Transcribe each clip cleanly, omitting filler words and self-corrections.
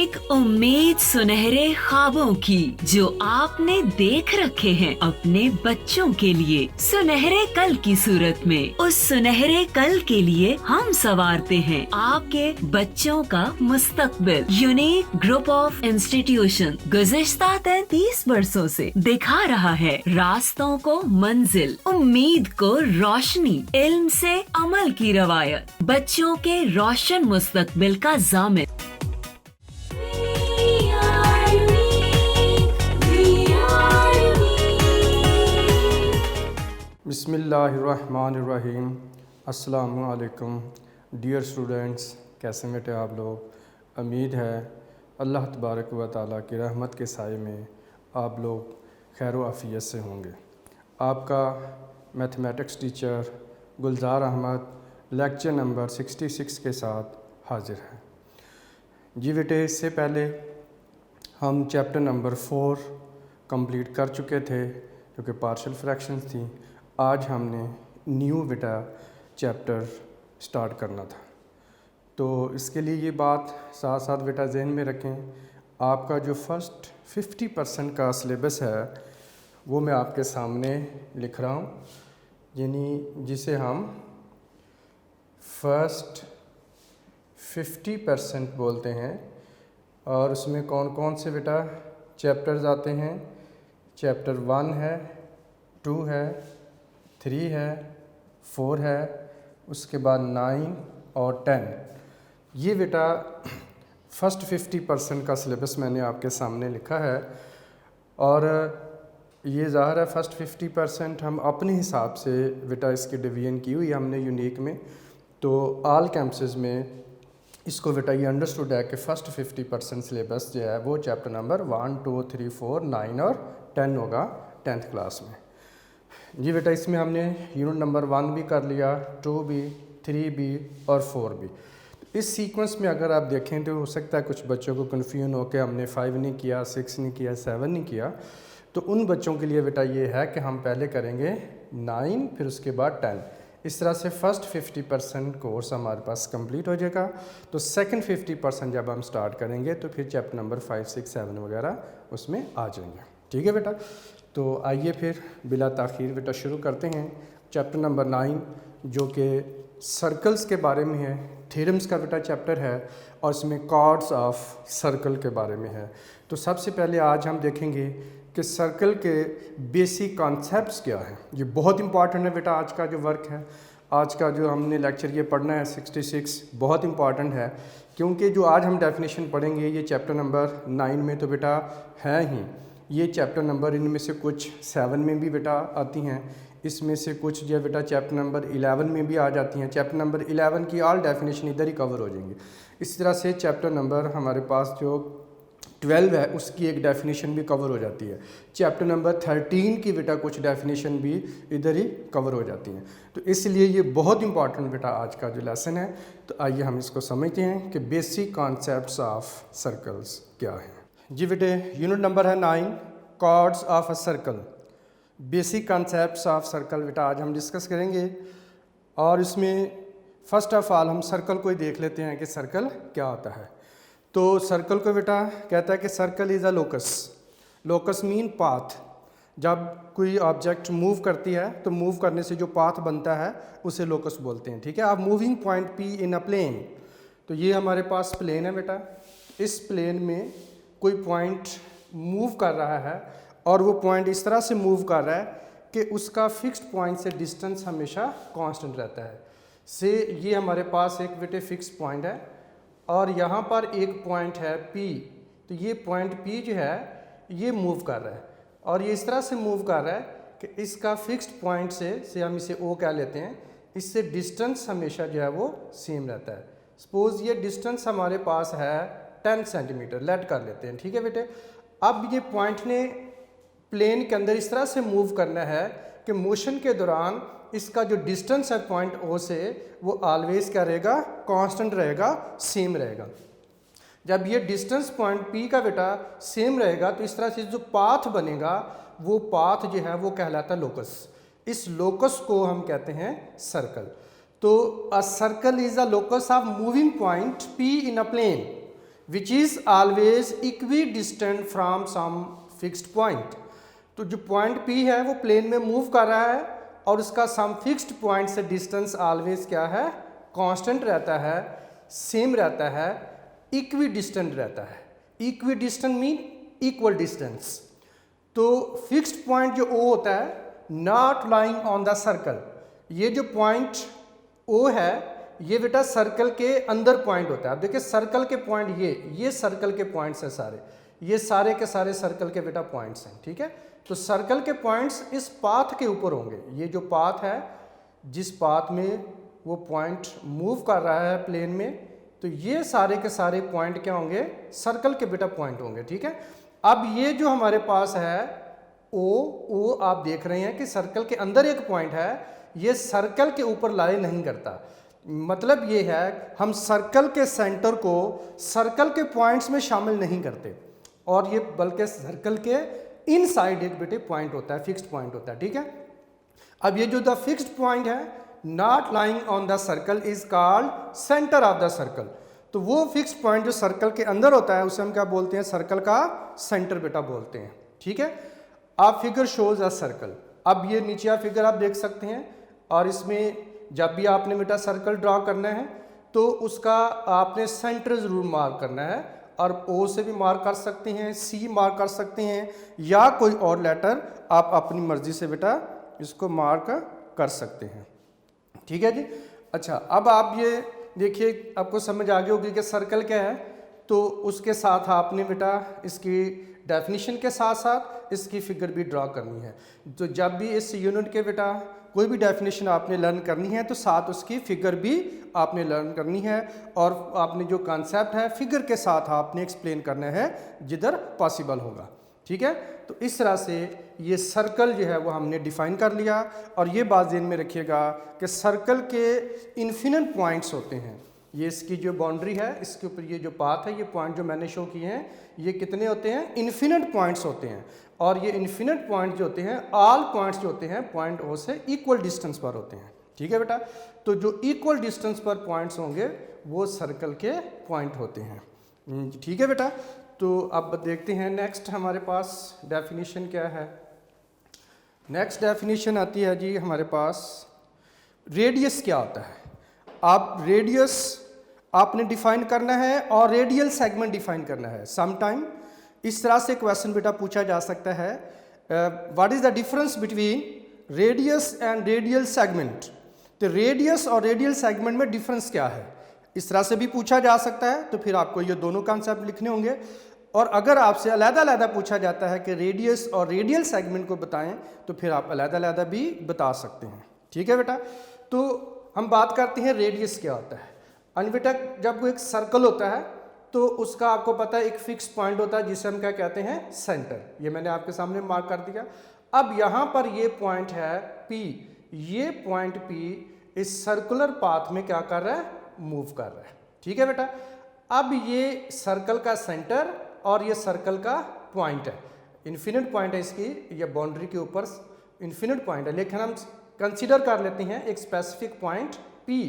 एक उम्मीद सुनहरे ख्वाबों की जो आपने देख रखे हैं अपने बच्चों के लिए, सुनहरे कल की सूरत में। उस सुनहरे कल के लिए हम संवारते हैं आपके बच्चों का मुस्तकबिल। यूनिक ग्रुप ऑफ इंस्टीट्यूशन गुज़िश्ता 33 वर्षों से दिखा रहा है रास्तों को मंजिल, उम्मीद को रोशनी, इल्म से अमल की रवायत, बच्चों के रोशन मुस्तकबिल का जामिन। बिस्मिल्लाहिर्रहमानिर्रहीम। अस्सलामु अलैकुम डियर स्टूडेंट्स, कैसे बेटे आप लोग। उम्मीद है अल्लाह तबारक व तआला की रहमत के साए में आप लोग खैर आफ़ियत से होंगे। आपका मैथमेटिक्स टीचर गुलजार अहमद लेक्चर नंबर 66 के साथ हाजिर है। जी बेटे, इससे पहले हम चैप्टर नंबर 4 कंप्लीट कर चुके थे जो कि पार्शियल फ्रैक्शंस थी। आज हमने न्यू बेटा चैप्टर स्टार्ट करना था, तो इसके लिए ये बात साथ साथ बेटा जहन में रखें। आपका जो फर्स्ट 50% का सिलेबस है वो मैं आपके सामने लिख रहा हूँ, यानी जिसे हम फर्स्ट 50% बोलते हैं। और उसमें कौन कौन से बेटा चैप्टर्स आते हैं। चैप्टर 1 है, 2 है, 3 है, 4 है, उसके बाद 9 और 10। ये बेटा फर्स्ट 50% का सिलेबस मैंने आपके सामने लिखा है। और ये ज़ाहिर है फर्स्ट 50% हम अपने हिसाब से बेटा इसकी डिवीज़न की हुई हमने यूनिक में। तो ऑल कैंपसेस में इसको बेटा ये अंडरस्टूड है कि फ़र्स्ट 50% सिलेबस जो है वो चैप्टर नंबर 1, 2, 3, 4, 9 और 10 होगा 10th क्लास में। जी बेटा, इसमें हमने यूनिट नंबर 1 भी कर लिया, 2 भी, 3 भी और 4 भी। इस सीक्वेंस में अगर आप देखें तो हो सकता है कुछ बच्चों को कन्फ्यूजन हो के हमने 5 नहीं किया, 6 नहीं किया, 7 नहीं किया। तो उन बच्चों के लिए बेटा ये है कि हम पहले करेंगे 9, फिर उसके बाद 10। इस तरह से फ़र्स्ट 50% कोर्स हमारे पास कंप्लीट हो जाएगा। तो सेकंड 50% जब हम स्टार्ट करेंगे तो फिर चैप्टर नंबर 5, 6, 7 वगैरह उसमें आ जाएंगे। ठीक है बेटा, तो आइए फिर बिला ताख़ीर बेटा शुरू करते हैं। चैप्टर नंबर 9 जो कि सर्कल्स के बारे में है, थ्योरम्स का बेटा चैप्टर है और इसमें कॉर्ड्स ऑफ सर्कल के बारे में है। तो सबसे पहले आज हम देखेंगे कि सर्कल के बेसिक कॉन्सेप्ट्स क्या हैं। ये बहुत इंपॉर्टेंट है बेटा, आज का जो वर्क है, आज का जो हमने लेक्चर ये पढ़ना है 66 बहुत इंपॉर्टेंट है। क्योंकि जो आज हम डेफिनेशन पढ़ेंगे ये चैप्टर नंबर 9 में तो बेटा है ही, ये चैप्टर नंबर इनमें से कुछ 7 में भी बेटा आती हैं, इसमें से कुछ जो बेटा चैप्टर नंबर 11 में भी आ जाती हैं। चैप्टर नंबर 11 की ऑल डेफिनेशन इधर ही कवर हो जाएंगी। इस तरह से चैप्टर नंबर हमारे पास जो 12 है उसकी एक डेफिनेशन भी कवर हो जाती है। चैप्टर नंबर 13 की बेटा कुछ डेफिनेशन भी इधर ही कवर हो जाती हैं। तो इसलिए ये बहुत इंपॉर्टेंट बेटा आज का जो लेसन है। तो आइए हम इसको समझते हैं कि बेसिक कॉन्सेप्ट्स ऑफ सर्कल्स क्या हैं। जी बेटे, यूनिट नंबर है 9, chords of a circle. Basic concepts of circle बेटा आज हम डिस्कस करेंगे। और इसमें फ़र्स्ट ऑफ ऑल हम सर्कल को ही देख लेते हैं कि सर्कल क्या होता है। तो सर्कल को बेटा कहता है कि circle is a locus. Locus mean path. जब कोई ऑब्जेक्ट मूव करती है तो मूव करने से जो पाथ बनता है उसे लोकस बोलते हैं। ठीक है, आप moving point P in a plane, तो ये हमारे पास प्लेन है बेटा। इस प्लेन में कोई पॉइंट मूव कर रहा है और वो पॉइंट इस तरह से मूव कर रहा है कि उसका फिक्स्ड पॉइंट से डिस्टेंस हमेशा कांस्टेंट रहता है। से ये हमारे पास एक बेटे फिक्स्ड पॉइंट है और यहाँ पर एक पॉइंट है P। तो ये पॉइंट P जो है ये मूव कर रहा है और ये इस तरह से मूव कर रहा है कि इसका फिक्स्ड पॉइंट से हम इसे O कह लेते हैं, इससे डिस्टेंस हमेशा जो है वो सेम रहता है। सपोज़ ये डिस्टेंस हमारे पास है 10 सेंटीमीटर, लेट कर लेते हैं। ठीक है बेटे, अब ये पॉइंट ने प्लेन के अंदर इस तरह से मूव करना है कि मोशन के दौरान इसका जो डिस्टेंस है पॉइंट O से वो ऑलवेज क्या रहेगा, कांस्टेंट रहेगा, सेम रहेगा। जब ये डिस्टेंस पॉइंट P का बेटा सेम रहेगा तो इस तरह से जो पाथ बनेगा वो पाथ जो है वो कहलाता है लोकस। इस लोकस को हम कहते हैं सर्कल। तो a circle is a locus of moving point P in a plane. Which is always equidistant from some fixed point. तो जो पॉइंट P है वो प्लेन में मूव कर रहा है और उसका सम फिक्स्ड पॉइंट से डिस्टेंस ऑलवेज क्या है, कांस्टेंट रहता है, सेम रहता है, इक्वी डिस्टेंट रहता है। Equi distant mean equal distance. तो फिक्स्ड पॉइंट जो O होता है, not lying on the circle, ये जो पॉइंट O है ये बेटा सर्कल के अंदर पॉइंट होता है। अब देखिए सर्कल के पॉइंट ये सर्कल के पॉइंट्स हैं सारे, ये सारे के सारे सर्कल के बेटा पॉइंट्स हैं, ठीक है। तो सर्कल के पॉइंट्स इस पाथ के ऊपर होंगे। ये जो पाथ है, जिस पाथ में वो पॉइंट मूव कर रहा है प्लेन में, तो ये सारे के सारे पॉइंट क्या होंगे, सर्कल के बेटा पॉइंट होंगे, ठीक है। अब ये जो हमारे पास है ओ आप देख रहे हैं कि सर्कल के अंदर एक पॉइंट है, ये सर्कल के ऊपर लाई नहीं करता। मतलब ये है हम सर्कल के सेंटर को सर्कल के पॉइंट्स में शामिल नहीं करते, और ये बल्कि सर्कल के इनसाइड एक बेटे पॉइंट होता है, फिक्स्ड पॉइंट होता है, ठीक है। अब ये जो द फिक्स्ड पॉइंट है not lying on the circle is called centre of the circle. तो वो फिक्स्ड पॉइंट जो सर्कल के अंदर होता है उसे हम क्या बोलते हैं, सर्कल का सेंटर बेटा बोलते हैं, ठीक है। अब फिगर शोज अ सर्कल। अब ये नीचे आप फिगर आप देख सकते हैं, और इसमें जब भी आपने बेटा सर्कल ड्रॉ करना है तो उसका आपने सेंटर जरूर मार्क करना है, और O से भी मार्क कर सकते हैं, C मार्क कर सकते हैं, या कोई और लेटर आप अपनी मर्जी से बेटा इसको मार्क कर सकते हैं, ठीक है जी। अच्छा, अब आप ये देखिए, आपको समझ आ गई होगी कि सर्कल क्या है। तो उसके साथ आपने बेटा इसकी डेफिनेशन के साथ साथ इसकी फिगर भी ड्रॉ करनी है। तो जब भी इस यूनिट के बेटा कोई भी डेफिनेशन आपने लर्न करनी है तो साथ उसकी फिगर भी आपने लर्न करनी है, और आपने जो कॉन्सेप्ट है फिगर के साथ आपने एक्सप्लेन करना है जिधर पॉसिबल होगा, ठीक है। तो इस तरह से ये सर्कल जो है वो हमने डिफाइन कर लिया। और ये बात ध्यान में रखिएगा कि सर्कल के इन्फिनिट पॉइंट्स होते हैं। ये इसकी जो बाउंड्री है, इसके ऊपर ये जो पाथ है, ये पॉइंट जो मैंने शो किए हैं, ये कितने होते हैं, इन्फिनिट पॉइंट्स होते हैं। और ये इन्फिनिट पॉइंट जो होते हैं, ऑल पॉइंट्स जो होते हैं पॉइंट O से इक्वल डिस्टेंस पर होते हैं, ठीक है बेटा। तो जो इक्वल डिस्टेंस पर पॉइंट्स होंगे वो सर्कल के पॉइंट होते हैं, ठीक है बेटा। तो अब देखते हैं नेक्स्ट हमारे पास डेफिनेशन क्या है। नेक्स्ट डेफिनेशन आती है जी हमारे पास, रेडियस क्या होता है। आप रेडियस आपने डिफाइन करना है और रेडियल सेगमेंट डिफाइन करना है। समटाइम इस तरह से क्वेश्चन बेटा पूछा जा सकता है, what is the difference between radius and radial segment. तो रेडियस और रेडियल सेगमेंट में डिफरेंस क्या है, इस तरह से भी पूछा जा सकता है। तो फिर आपको ये दोनों कॉन्सेप्ट लिखने होंगे। और अगर आपसे अलग-अलग पूछा जाता है कि रेडियस और रेडियल सेगमेंट को बताएं, तो फिर आप अलग-अलग भी बता सकते हैं, ठीक है बेटा। तो हम बात करते हैं रेडियस क्या होता है। और बेटा जब वो एक सर्कल होता है तो उसका आपको पता है एक फिक्स पॉइंट होता है जिसे हम क्या कहते हैं, सेंटर। ये मैंने आपके सामने मार्क कर दिया। अब यहाँ पर ये पॉइंट है P, ये पॉइंट P इस सर्कुलर पाथ में क्या कर रहा है, मूव कर रहा है, ठीक है बेटा। अब ये सर्कल का सेंटर और ये सर्कल का पॉइंट है, इन्फिनिट पॉइंट है इसकी, ये बाउंड्री के ऊपर इन्फिनिट पॉइंट है, लेकिन हम कंसीडर कर लेते हैं एक स्पेसिफिक पॉइंट P।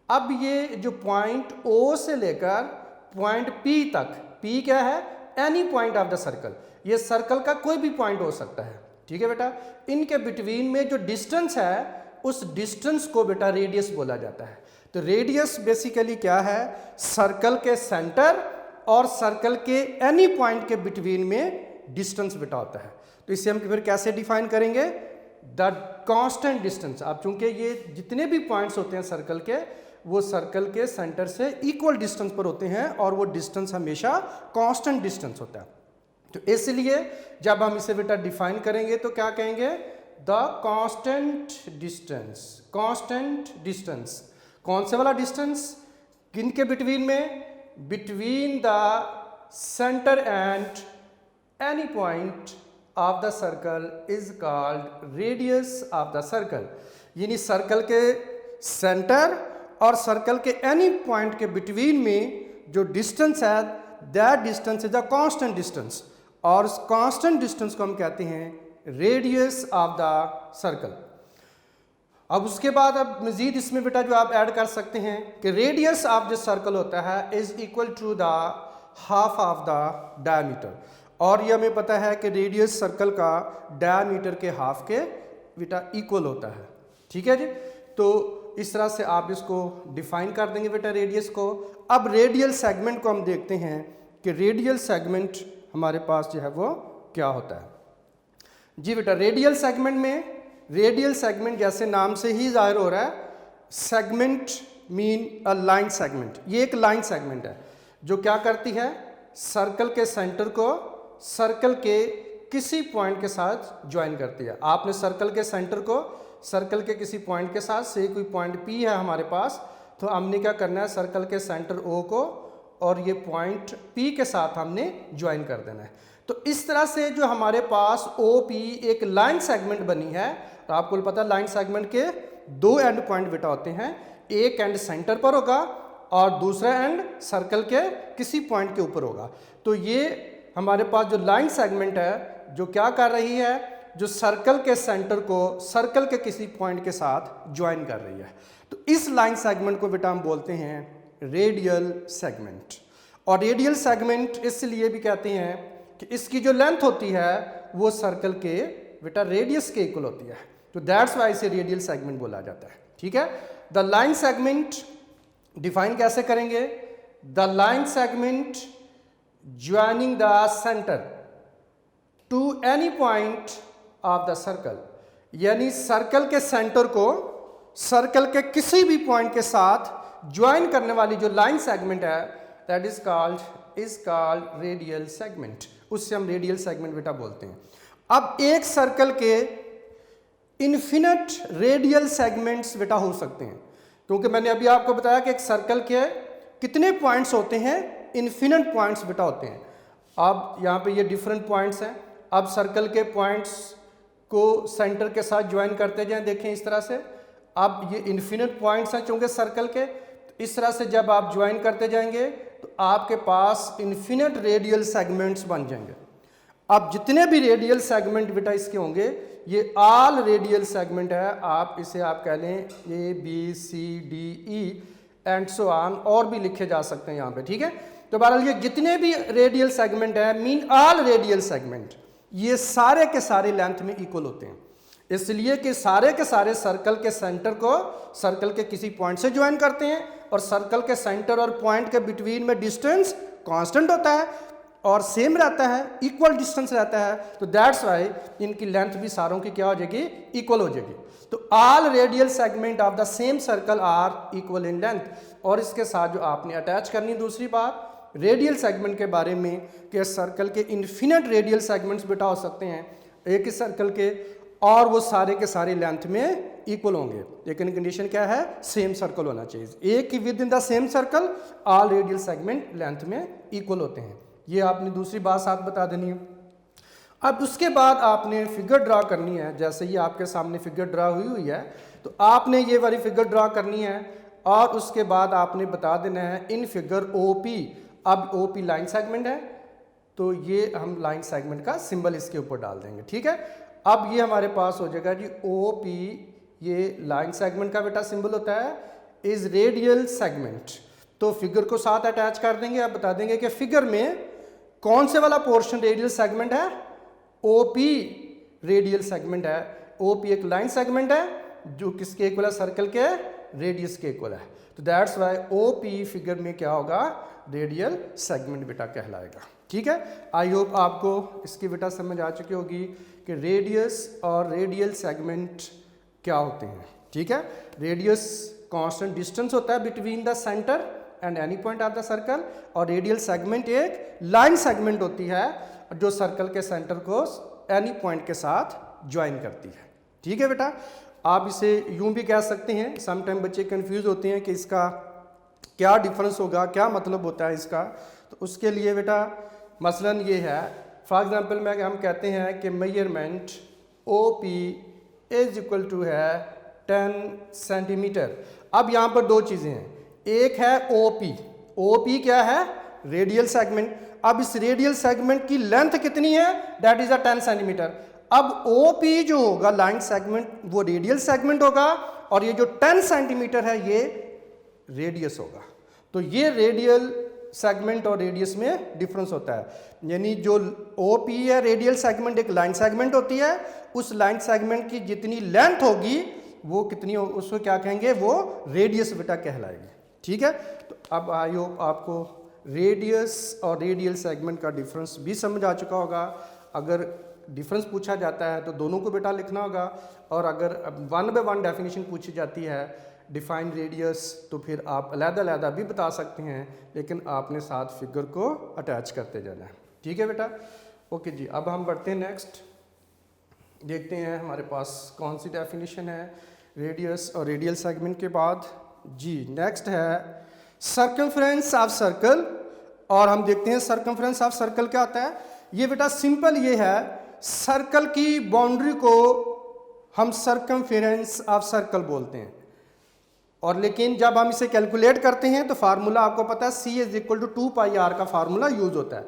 अब ये जो पॉइंट O से लेकर पॉइंट P तक, P क्या है, any point of the circle, ये सर्कल का कोई भी पॉइंट हो सकता है, ठीक है बेटा। इनके बिटवीन में जो डिस्टेंस है उस डिस्टेंस को बेटा रेडियस बोला जाता है। तो रेडियस बेसिकली क्या है, सर्कल के सेंटर और सर्कल के एनी पॉइंट के बिटवीन में डिस्टेंस बेटा होता है। तो इसे हम फिर कैसे डिफाइन करेंगे, द कांस्टेंट डिस्टेंस। अब चूंकि ये जितने भी पॉइंट्स होते हैं सर्कल के, वो सर्कल के सेंटर से इक्वल डिस्टेंस पर होते हैं और वो डिस्टेंस हमेशा कांस्टेंट डिस्टेंस होता है। तो इसलिए जब हम इसे बेटा डिफाइन करेंगे तो क्या कहेंगे, the constant distance. Constant distance कौन से वाला डिस्टेंस, किनके बिटवीन में, between the centre and any point of the circle is called radius of the circle. यानी सर्कल के सेंटर और सर्कल के एनी पॉइंट के बिटवीन में जो डिस्टेंस है, that distance is a constant distance, और उस कांस्टेंट डिस्टेंस को हम कहते हैं रेडियस ऑफ द सर्कल। अब उसके बाद अब मजीद इसमें बेटा जो आप ऐड कर सकते हैं कि रेडियस ऑफ जो सर्कल होता है is equal to the half of the diameter. और ये हमें पता है कि रेडियस सर्कल का डायमीटर के हाफ के बेटा इक्वल होता है। ठीक है जी, तो इस तरह से आप इसको डिफाइन कर देंगे बेटा रेडियस को। अब रेडियल सेगमेंट को हम देखते हैं कि रेडियल सेगमेंट हमारे पास जो है वो क्या होता है। जी बेटा, रेडियल सेगमेंट में, रेडियल सेगमेंट जैसे नाम से ही जाहिर हो रहा है, segment mean a line segment. ये एक लाइन सेगमेंट है जो क्या करती है, सर्कल के सेंटर को सर्कल के किसी पॉइंट के साथ ज्वाइन करती है। आपने सर्कल के सेंटर को सर्कल के किसी पॉइंट के साथ, से कोई पॉइंट P है हमारे पास, तो हमने क्या करना है, सर्कल के सेंटर O को और ये पॉइंट P के साथ हमने ज्वाइन कर देना है। तो इस तरह से जो हमारे पास OP एक लाइन सेगमेंट बनी है, तो आपको पता है लाइन सेगमेंट के दो एंड पॉइंट बेटा होते हैं, एक एंड सेंटर पर होगा और दूसरा एंड सर्कल के किसी पॉइंट के ऊपर होगा। तो ये हमारे पास जो लाइन सेगमेंट है जो क्या कर रही है, जो सर्कल के सेंटर को सर्कल के किसी पॉइंट के साथ ज्वाइन कर रही है। तो इस लाइन सेगमेंट को बेटा हम बोलते हैं रेडियल सेगमेंट। और रेडियल सेगमेंट इसलिए भी कहते हैं कि इसकी जो लेंथ होती है वो सर्कल के बेटा रेडियस के इक्वल होती है, तो दैट्स वाई इसे रेडियल सेगमेंट बोला जाता है। ठीक है, द लाइन सेगमेंट डिफाइन कैसे करेंगे, the line segment joining the centre to any point of the circle, यानी सर्कल के सेंटर को सर्कल के किसी भी पॉइंट के साथ ज्वाइन करने वाली जो लाइन सेगमेंट है, that is called radial segment. उससे हम रेडियल सेगमेंट बेटा बोलते हैं। अब एक सर्कल के इन्फिनिट रेडियल सेगमेंट्स बेटा हो सकते हैं, क्योंकि मैंने अभी आपको बताया कि एक सर्कल के कितने पॉइंट्स होते हैं, इन्फिनिट पॉइंट्स बेटा होते हैं। अब यहाँ पे ये डिफरेंट पॉइंट्स हैं। अब सर्कल के पॉइंट्स को सेंटर के साथ ज्वाइन करते जाएं, देखें इस तरह से। अब ये इन्फिनिट पॉइंट्स हैं चूंकि सर्कल के, तो इस तरह से जब आप ज्वाइन करते जाएंगे तो आपके पास इन्फिनिट रेडियल सेगमेंट्स बन जाएंगे। अब जितने भी रेडियल सेगमेंट बेटा इसके होंगे, ये ऑल रेडियल सेगमेंट है। आप इसे आप कह लें ABCDE एंड सो ऑन, और भी लिखे जा सकते हैं यहाँ पे। ठीक है, तो बहरहाल ये जितने भी रेडियल सेगमेंट है, मीन ऑल रेडियल सेगमेंट, ये सारे के सारे लेंथ में इक्वल होते हैं, इसलिए कि सारे के सारे सर्कल के सेंटर को सर्कल के किसी पॉइंट से ज्वाइन करते हैं और सर्कल के सेंटर और पॉइंट के बिटवीन में डिस्टेंस कांस्टेंट होता है और सेम रहता है, इक्वल डिस्टेंस रहता है। तो दैट्स वाई इनकी लेंथ भी सारों की क्या हो जाएगी, इक्वल हो जाएगी। तो all radial segment of the same circle are equal in length. और इसके साथ जो आपने अटैच करनी दूसरी बात रेडियल सेगमेंट के बारे में, कि सर्कल के इन्फिनिट रेडियल सेगमेंट्स बेटा हो सकते हैं एक ही सर्कल के, और वो सारे के सारे लेंथ में इक्वल होंगे, लेकिन कंडीशन क्या है, सेम सर्कल होना चाहिए। एक ही within the same circle all radial segment length में इक्वल होते हैं। ये आपने दूसरी बात साथ बता देनी है। अब उसके बाद आपने फिगर ड्रा करनी है। जैसे ही आपके सामने फिगर ड्रा हुई है, तो आपने ये वाली फिगर ड्रा करनी है और उसके बाद आपने बता देना है इन फिगर OP। अब OP लाइन सेगमेंट है, तो ये हम लाइन सेगमेंट का सिंबल इसके ऊपर डाल देंगे। ठीक है, अब ये हमारे पास हो जाएगा जी OP, ये लाइन सेगमेंट का बेटा सिंबल होता है, इज रेडियल सेगमेंट। तो फिगर को साथ अटैच कर देंगे। अब बता देंगे कि फिगर में कौन से वाला पोर्शन रेडियल सेगमेंट है, OP रेडियल सेगमेंट है। OP एक लाइन सेगमेंट है जो किसके इक्वल है, सर्कल के रेडियस के इक्वल है। तो दैट्स वाई OP फिगर में क्या होगा, रेडियल सेगमेंट बेटा कहलाएगा। ठीक है, आई होप आपको इसकी बेटा समझ आ चुकी होगी कि रेडियस और रेडियल सेगमेंट क्या होते हैं। ठीक है, रेडियस कांस्टेंट डिस्टेंस होता है between the centre and any point of the circle, और रेडियल सेगमेंट एक लाइन सेगमेंट होती है जो सर्कल के सेंटर को एनी पॉइंट के साथ ज्वाइन करती है। ठीक है बेटा, आप इसे यूं भी कह सकते हैं, समटाइम बच्चे कंफ्यूज होते हैं कि इसका क्या डिफरेंस होगा, क्या मतलब होता है इसका। तो उसके लिए बेटा मसलन ये है, फॉर एग्जांपल में हम कहते हैं कि measurement OP is equal to है 10 सेंटीमीटर। अब यहाँ पर दो चीज़ें हैं, एक है OP क्या है, रेडियल सेगमेंट। अब इस रेडियल सेगमेंट की लेंथ कितनी है, दैट इज 10 सेंटीमीटर। अब OP जो होगा लाइन सेगमेंट वो रेडियल सेगमेंट होगा, और ये जो 10 सेंटीमीटर है ये रेडियस होगा। तो ये रेडियल सेगमेंट और रेडियस में डिफरेंस होता है, यानी जो OP है रेडियल सेगमेंट एक लाइन सेगमेंट होती है, उस लाइन सेगमेंट की जितनी लेंथ होगी वो कितनी उसको क्या कहेंगे, वो रेडियस बेटा कहलाएगी। ठीक है, तो अब आई होप आपको रेडियस और रेडियल सेगमेंट का डिफरेंस भी समझ आ चुका होगा। अगर डिफरेंस पूछा जाता है तो दोनों को बेटा लिखना होगा, और अगर 1 बाय 1 डेफिनेशन पूछी जाती है डिफाइन रेडियस तो फिर आप अलग-अलग भी बता सकते हैं, लेकिन आपने साथ फिगर को अटैच करते जाना है। ठीक है बेटा, ओके जी। अब हम बढ़ते हैं नेक्स्ट, देखते हैं हमारे पास कौन सी डेफिनेशन है रेडियस और रेडियल सेगमेंट के बाद जी। नेक्स्ट है सर्कमफ्रेंस ऑफ सर्कल, और हम देखते हैं सर्कमफ्रेंस ऑफ सर्कल क्या होता है। ये बेटा सिंपल ये है, सर्कल की बाउंड्री को हम सर्कमफ्रेंस ऑफ सर्कल बोलते हैं, और लेकिन जब हम इसे कैलकुलेट करते हैं तो फार्मूला आपको पता है C=2πr का फार्मूला यूज होता है।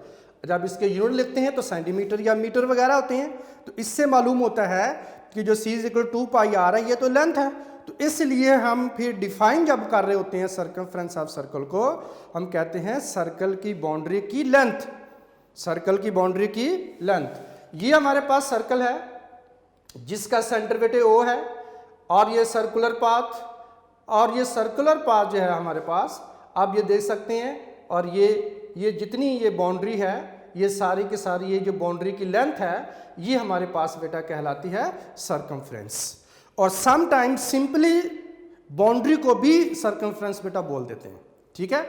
जब इसके यूनिट लिखते हैं तो सेंटीमीटर या मीटर वगैरह होते हैं, तो इससे मालूम होता है कि जो C=2πr है ये तो लेंथ है, तो इसलिए हम फिर डिफाइन जब कर रहे होते हैं सर्कमफ्रेंस ऑफ सर्कल को, हम कहते हैं सर्कल की बाउंड्री की लेंथ, सर्कल की बाउंड्री की लेंथ। ये हमारे पास सर्कल है जिसका सेंटर बेटे O है, और ये सर्कुलर पाथ, और ये सर्कुलर पाथ जो है हमारे पास आप ये देख सकते हैं, और ये जितनी ये बाउंड्री है ये सारी की सारी ये जो बाउंड्री की लेंथ है ये हमारे पास बेटा कहलाती है सर्कमफ्रेंस। और समटाइम्स सिंपली बाउंड्री को भी सर्कमफ्रेंस बेटा बोल देते हैं। ठीक है,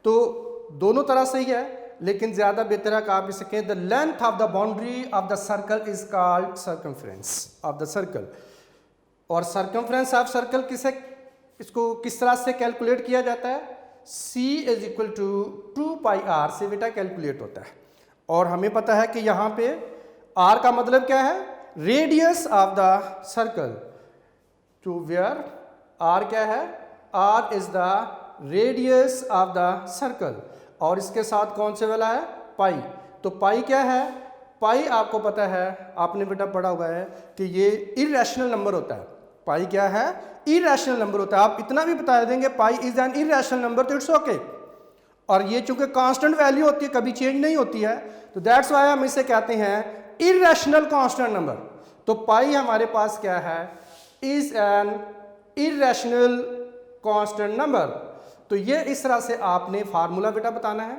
तो दोनों तरह से ही है, लेकिन ज्यादा बेहतर है कि आप इसे कहें the length of the boundary of the circle is called circumference of the circle. और सर्कमफ्रेंस ऑफ सर्कल इसको किस तरह से कैलकुलेट किया जाता है, C=2πr से बेटा कैलकुलेट होता है। और हमें पता है कि यहाँ पे r का मतलब क्या है, radius of the circle, to where r क्या है, r is the radius of the circle, और इसके साथ कौन से वाला है, पाई। तो पाई क्या है, पाई आपको पता है, आपने बेटा पढ़ा हुआ है कि ये इरेशनल नंबर होता है। पाई क्या है, इरेशनल नंबर होता है। आप इतना भी बता देंगे पाई इज एन इरेशनल नंबर तो इट्स ओके। और ये चूंकि कांस्टेंट वैल्यू होती है, कभी चेंज नहीं होती है, तो दैट्स व्हाई हम इसे कहते हैं इरेशनल कांस्टेंट नंबर। तो पाई हमारे पास क्या है, is an irrational constant number. तो ये इस तरह से आपने फार्मूला बेटा बताना है,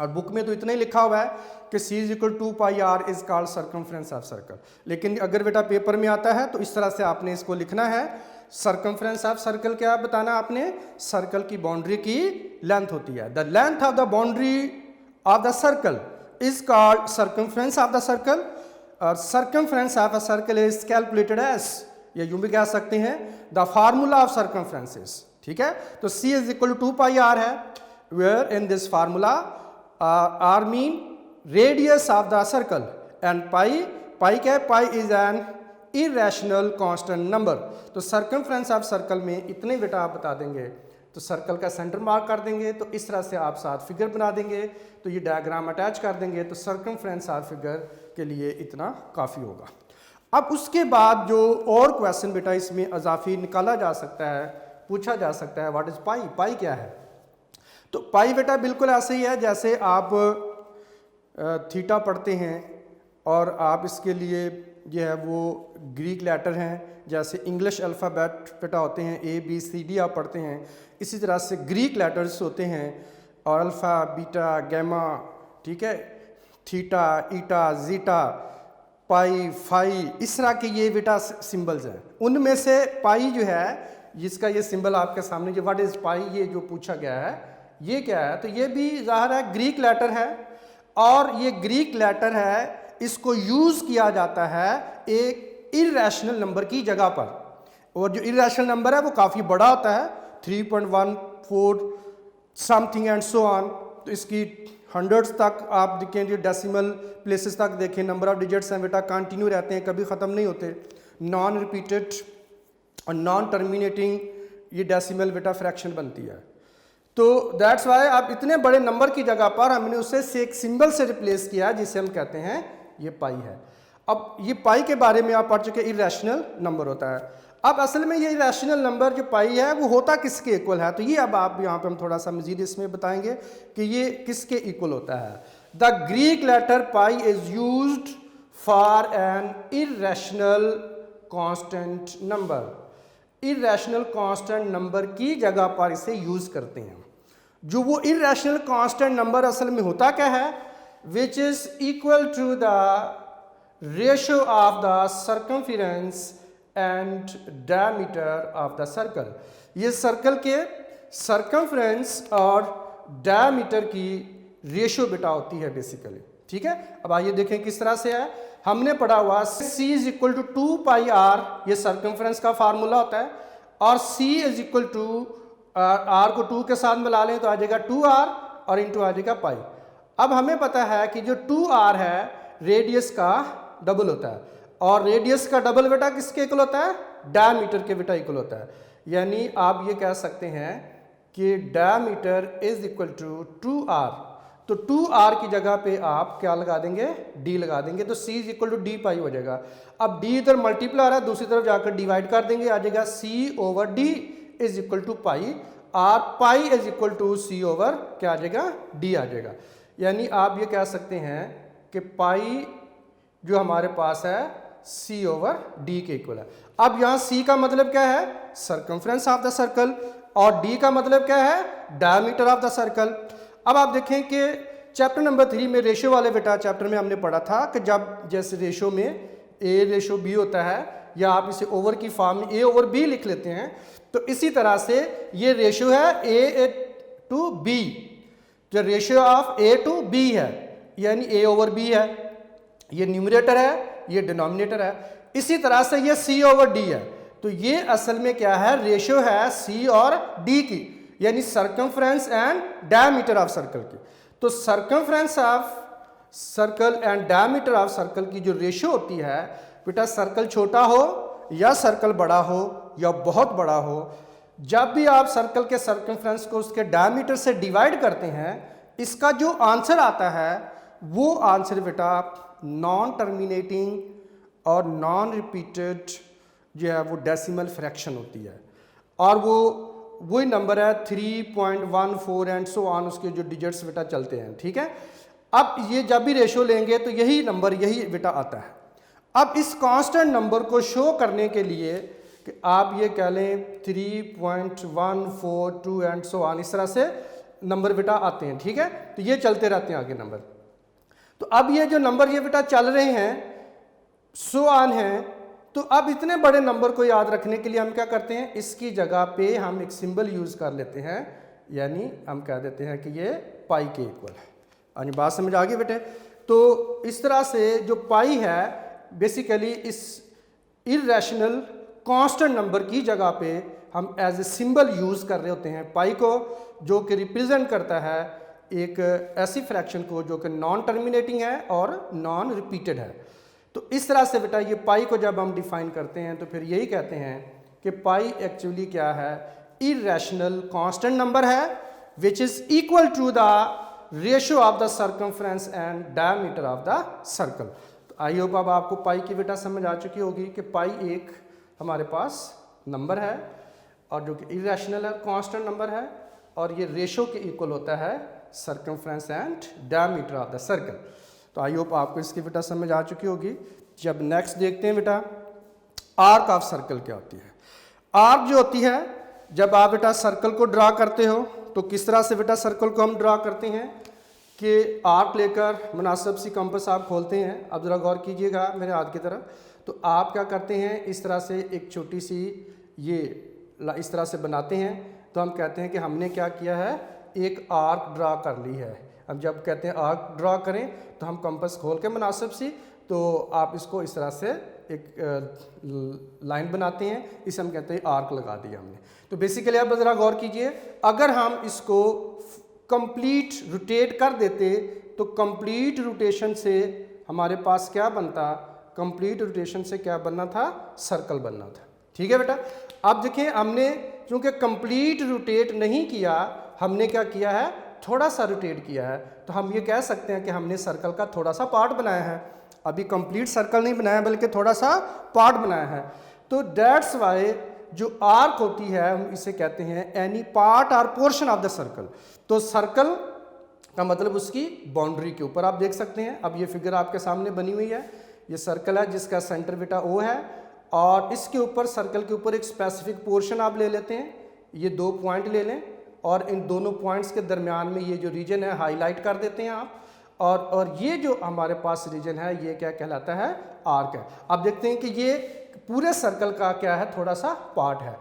और बुक में तो इतना ही लिखा हुआ है कि C=2πr is called circumference of circle. लेकिन अगर बेटा पेपर में आता है तो इस तरह से आपने इसको लिखना है, सर्कमफ्रेंस ऑफ सर्कल क्या बताना आपने, सर्कल की बाउंड्री की लेंथ होती है, the length of the boundary of the circle is called circumference of the circle. और circumference of a circle is calculated as, या यूं भी कह सकते हैं द फार्मूला ऑफ सर्कमफ्रेंसेस। ठीक है, तो C=2πr है, where in this formula r mean radius of the circle, and pi क्या है, pi is an irrational constant number. तो सर्कमफ्रेंस ऑफ सर्कल में इतने बेटा आप बता देंगे तो सर्कल का सेंटर मार्क कर देंगे, तो इस तरह से आप साथ फिगर बना देंगे, तो ये डायग्राम अटैच कर देंगे, तो सर्कमफ्रेंस ऑफ फिगर के लिए इतना काफ़ी होगा। अब उसके बाद जो और क्वेश्चन बेटा इसमें अजाफी निकाला जा सकता है, पूछा जा सकता है, व्हाट इज पाई, पाई क्या है। तो पाई बेटा बिल्कुल ऐसे ही है जैसे आप थीटा पढ़ते हैं, और आप इसके लिए जो है वो ग्रीक लेटर हैं, जैसे इंग्लिश अल्फ़ाबेट बेटा होते हैं ABCD आप पढ़ते हैं, इसी तरह से ग्रीक लेटर्स होते हैं, और अल्फ़ा, बीटा, गैमा, ठीक है, थीटा, ईटा, जीटा, पाई, फाई, इस तरह के ये बेटा सिंबल्स हैं। उनमें से पाई जो है, जिसका ये सिंबल आपके सामने जो व्हाट इज़ पाई ये जो पूछा गया है, ये क्या है, तो ये भी ज़ाहिर है ग्रीक लेटर है, और ये ग्रीक लेटर है, इसको यूज़ किया जाता है एक इरेशनल नंबर की जगह पर, और जो इरेशनल नंबर है वो काफ़ी बड़ा होता है, 3.14 समथिंग एंड सो ऑन। तो इसकी हंड्रेड्स तक आप देखें, जो डेसिमल प्लेसेस तक देखें, नंबर ऑफ डिजिट्स हैं बेटा कंटिन्यू रहते हैं, कभी ख़त्म नहीं होते, नॉन रिपीटेड और नॉन टर्मिनेटिंग ये डेसिमल बेटा फ्रैक्शन बनती है। तो दैट्स वाई आप इतने बड़े नंबर की जगह पर हमने उसे एक सिंबल से रिप्लेस किया जिसे हम कहते हैं ये पाई है। अब ये पाई के बारे में आप पढ़ चुके, इरेशनल नंबर होता है। अब असल में ये रैशनल नंबर जो पाई है वो होता किसके इक्वल है, तो ये अब आप यहाँ पे हम थोड़ा सा मजीद इसमें बताएंगे कि ये किसके इक्वल होता है। The Greek letter pi is used for an irrational constant number. Irrational constant number की जगह पर इसे यूज करते हैं। जो वो इर्रेशनल कांस्टेंट नंबर असल में होता क्या है, which is equal to the ratio of the circumference and diameter of the circle. ये सर्कल के सर्कमफ्रेंस और डायमीटर की रेशियो बेटा होती है बेसिकली। ठीक है, अब आइए देखें किस तरह से है। हमने पढ़ा हुआ C is equal to 2 pi r, ये सर्कमफ्रेंस का फार्मूला होता है, और C is equal to r को 2 के साथ मिला लें तो आ जाएगा 2r और इंटू आ जाएगा पाई। अब हमें पता है कि जो 2r है रेडियस का डबल होता है, और रेडियस का डबल बेटा किसके इक्वल होता है, डायमीटर के बेटा इक्वल होता है। यानी आप ये कह सकते हैं कि diameter is equal to 2r, तो 2r की जगह पे आप क्या लगा देंगे, d लगा देंगे, तो c is equal to d pi हो जाएगा। अब d इधर मल्टीप्लाई है, दूसरी तरफ जाकर डिवाइड कर देंगे, आ जाएगा c over d is equal to pi, और pi is equal to c over क्या आ जाएगा, d आ जाएगा। यानी आप ये कह सकते हैं कि पाई जो हमारे पास है c ओवर d के इक्वल है। अब यहाँ c का मतलब क्या है, सर्कमफ्रेंस ऑफ द सर्कल, और d का मतलब क्या है, डायमीटर ऑफ द सर्कल। अब आप देखें कि चैप्टर नंबर 3 में रेशियो वाले बेटा चैप्टर में हमने पढ़ा था कि जब जैसे रेशियो में a रेशियो b होता है, या आप इसे ओवर की फॉर्म में a ओवर b लिख लेते हैं, तो इसी तरह से ये रेशियो है a टू b, जो ratio of a to b है, यानी a ओवर b है, ये न्यूमरेटर है, ये डिनोमिनेटर है। इसी तरह से ये c ओवर d है, तो ये असल में क्या है, रेशियो है c और d की, यानी circumference and diameter of circle की। तो circumference of circle and diameter of circle की जो रेशियो होती है बेटा, सर्कल छोटा हो या सर्कल बड़ा हो या बहुत बड़ा हो, जब भी आप सर्कल के सर्कमफ्रेंस को उसके डायमीटर से डिवाइड करते हैं, इसका जो आंसर आता है वो आंसर बेटा नॉन टर्मिनेटिंग और नॉन रिपीटेड जो है वो डेसिमल फ्रैक्शन होती है, और वो वही नंबर है 3.14 एंड सो ऑन, उसके जो डिजिट्स बेटा चलते हैं। ठीक है, अब ये जब भी रेशियो लेंगे तो यही नंबर यही बेटा आता है। अब इस कांस्टेंट नंबर को शो करने के लिए कि आप ये कह लें 3.142 एंड सो ऑन, इस तरह से नंबर बेटा आते हैं। ठीक है, तो ये चलते रहते हैं आगे नंबर। तो अब ये जो नंबर ये बेटा चल रहे हैं सो ऑन हैं, तो अब इतने बड़े नंबर को याद रखने के लिए हम क्या करते हैं, इसकी जगह पे हम एक सिंबल यूज कर लेते हैं, यानी हम कह देते हैं कि ये पाई के इक्वल है। यानी बात समझ आ गई बेटे। तो इस तरह से जो पाई है बेसिकली इस इर्रेशनल कांस्टेंट नंबर की जगह पे हम एज ए सिंबल यूज कर रहे होते हैं पाई को, जो कि रिप्रेजेंट करता है एक ऐसी फ्रैक्शन को जो कि नॉन टर्मिनेटिंग है और नॉन रिपीटेड है। तो इस तरह से बेटा ये पाई को जब हम डिफाइन करते हैं तो फिर यही कहते हैं कि पाई एक्चुअली क्या है, इर्रेशनल कांस्टेंट नंबर है which is equal to the ratio of the circumference and diameter of the circle. तो आई होप अब आपको पाई की बेटा समझ आ चुकी होगी कि पाई एक हमारे पास नंबर है और जो कि इर्रेशनल है, कांस्टेंट नंबर है, और ये रेशियो के इक्वल होता है circumference and diameter of the circle. तो आई होप आपको इसकी बेटा समझ आ चुकी होगी। जब नेक्स्ट देखते हैं बेटा आर्क ऑफ सर्कल क्या होती है। आर्क जो होती है, जब आप बेटा सर्कल को ड्रा करते हो तो किस तरह से बेटा सर्कल को हम ड्रा करते हैं कि आर्क लेकर मुनासिब सी कंपास आप खोलते हैं। अब ज़रा गौर कीजिएगा मेरे हाथ की तरफ, तो आप क्या करते हैं, इस तरह से एक छोटी सी ये इस तरह से बनाते हैं, तो हम कहते हैं कि हमने क्या किया है, एक आर्क ड्रा कर ली है। अब जब कहते हैं आर्क ड्रा करें तो हम कंपास खोल के मुनासिब सी, तो आप इसको इस तरह से एक लाइन बनाते हैं, इसे हम कहते हैं आर्क लगा दिया हमने। तो बेसिकली आप ज़रा गौर कीजिए, अगर हम इसको कंप्लीट रोटेट कर देते तो कंप्लीट रोटेशन से हमारे पास क्या बनता, कंप्लीट रोटेशन से क्या बनना था, सर्कल बनना था। ठीक है बेटा। अब देखिए हमने चूँकि कंप्लीट रोटेट नहीं किया, हमने क्या किया है, थोड़ा सा रोटेट किया है, तो हम ये कह सकते हैं कि हमने सर्कल का थोड़ा सा पार्ट बनाया है। अभी कंप्लीट सर्कल नहीं बनाया बल्कि थोड़ा सा पार्ट बनाया है। तो दैट्स वाई जो आर्क होती है हम इसे कहते हैं एनी पार्ट और पोर्शन ऑफ द सर्कल। तो सर्कल का मतलब उसकी बाउंड्री के ऊपर आप देख सकते हैं। अब ये फिगर आपके सामने बनी हुई है, ये सर्कल है जिसका सेंटर बेटा O है और इसके ऊपर सर्कल के ऊपर एक स्पेसिफिक पोर्शन आप ले लेते हैं, ये 2 पॉइंट ले लें और इन दोनों पॉइंट्स के दरमियान में ये जो रीजन है हाईलाइट कर देते हैं आप। और ये जो हमारे पास रीजन है ये क्या कहलाता है, आर्क है। अब देखते हैं कि ये पूरे सर्कल का क्या है, थोड़ा सा पार्ट है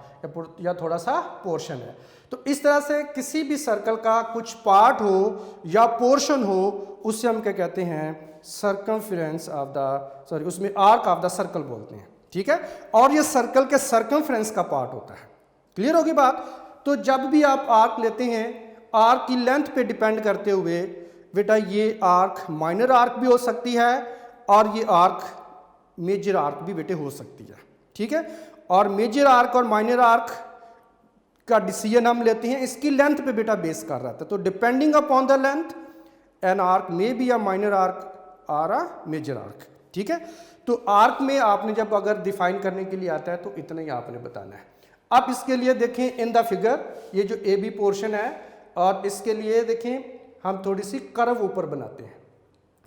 या थोड़ा सा पोर्शन है। तो इस तरह से किसी भी सर्कल का कुछ पार्ट हो या पोर्शन हो उससे हम क्या कहते हैं, सर्कमफ्रेंस ऑफ द सॉरी उसमें आर्क ऑफ द सर्कल बोलते हैं, ठीक है। और ये सर्कल के सर्कमफ्रेंस का पार्ट होता है। क्लियर होगी बात। तो जब भी आप आर्क लेते हैं, आर्क की लेंथ पे डिपेंड करते हुए बेटा ये आर्क माइनर आर्क भी हो सकती है और ये आर्क मेजर आर्क भी बेटे हो सकती है, ठीक है। और मेजर आर्क और माइनर आर्क का डिसीजन हम लेते हैं इसकी लेंथ पे बेटा बेस कर रहा था। तो depending upon the length an arc may be a minor arc और अ मेजर आर्क, ठीक है। तो आर्क में आपने जब अगर डिफाइन करने के लिए आता है तो इतना ही आपने बताना है। अब इसके लिए देखें इन द फिगर ये जो ए बी पोर्शन है और इसके लिए देखें हम थोड़ी सी कर्व ऊपर बनाते हैं।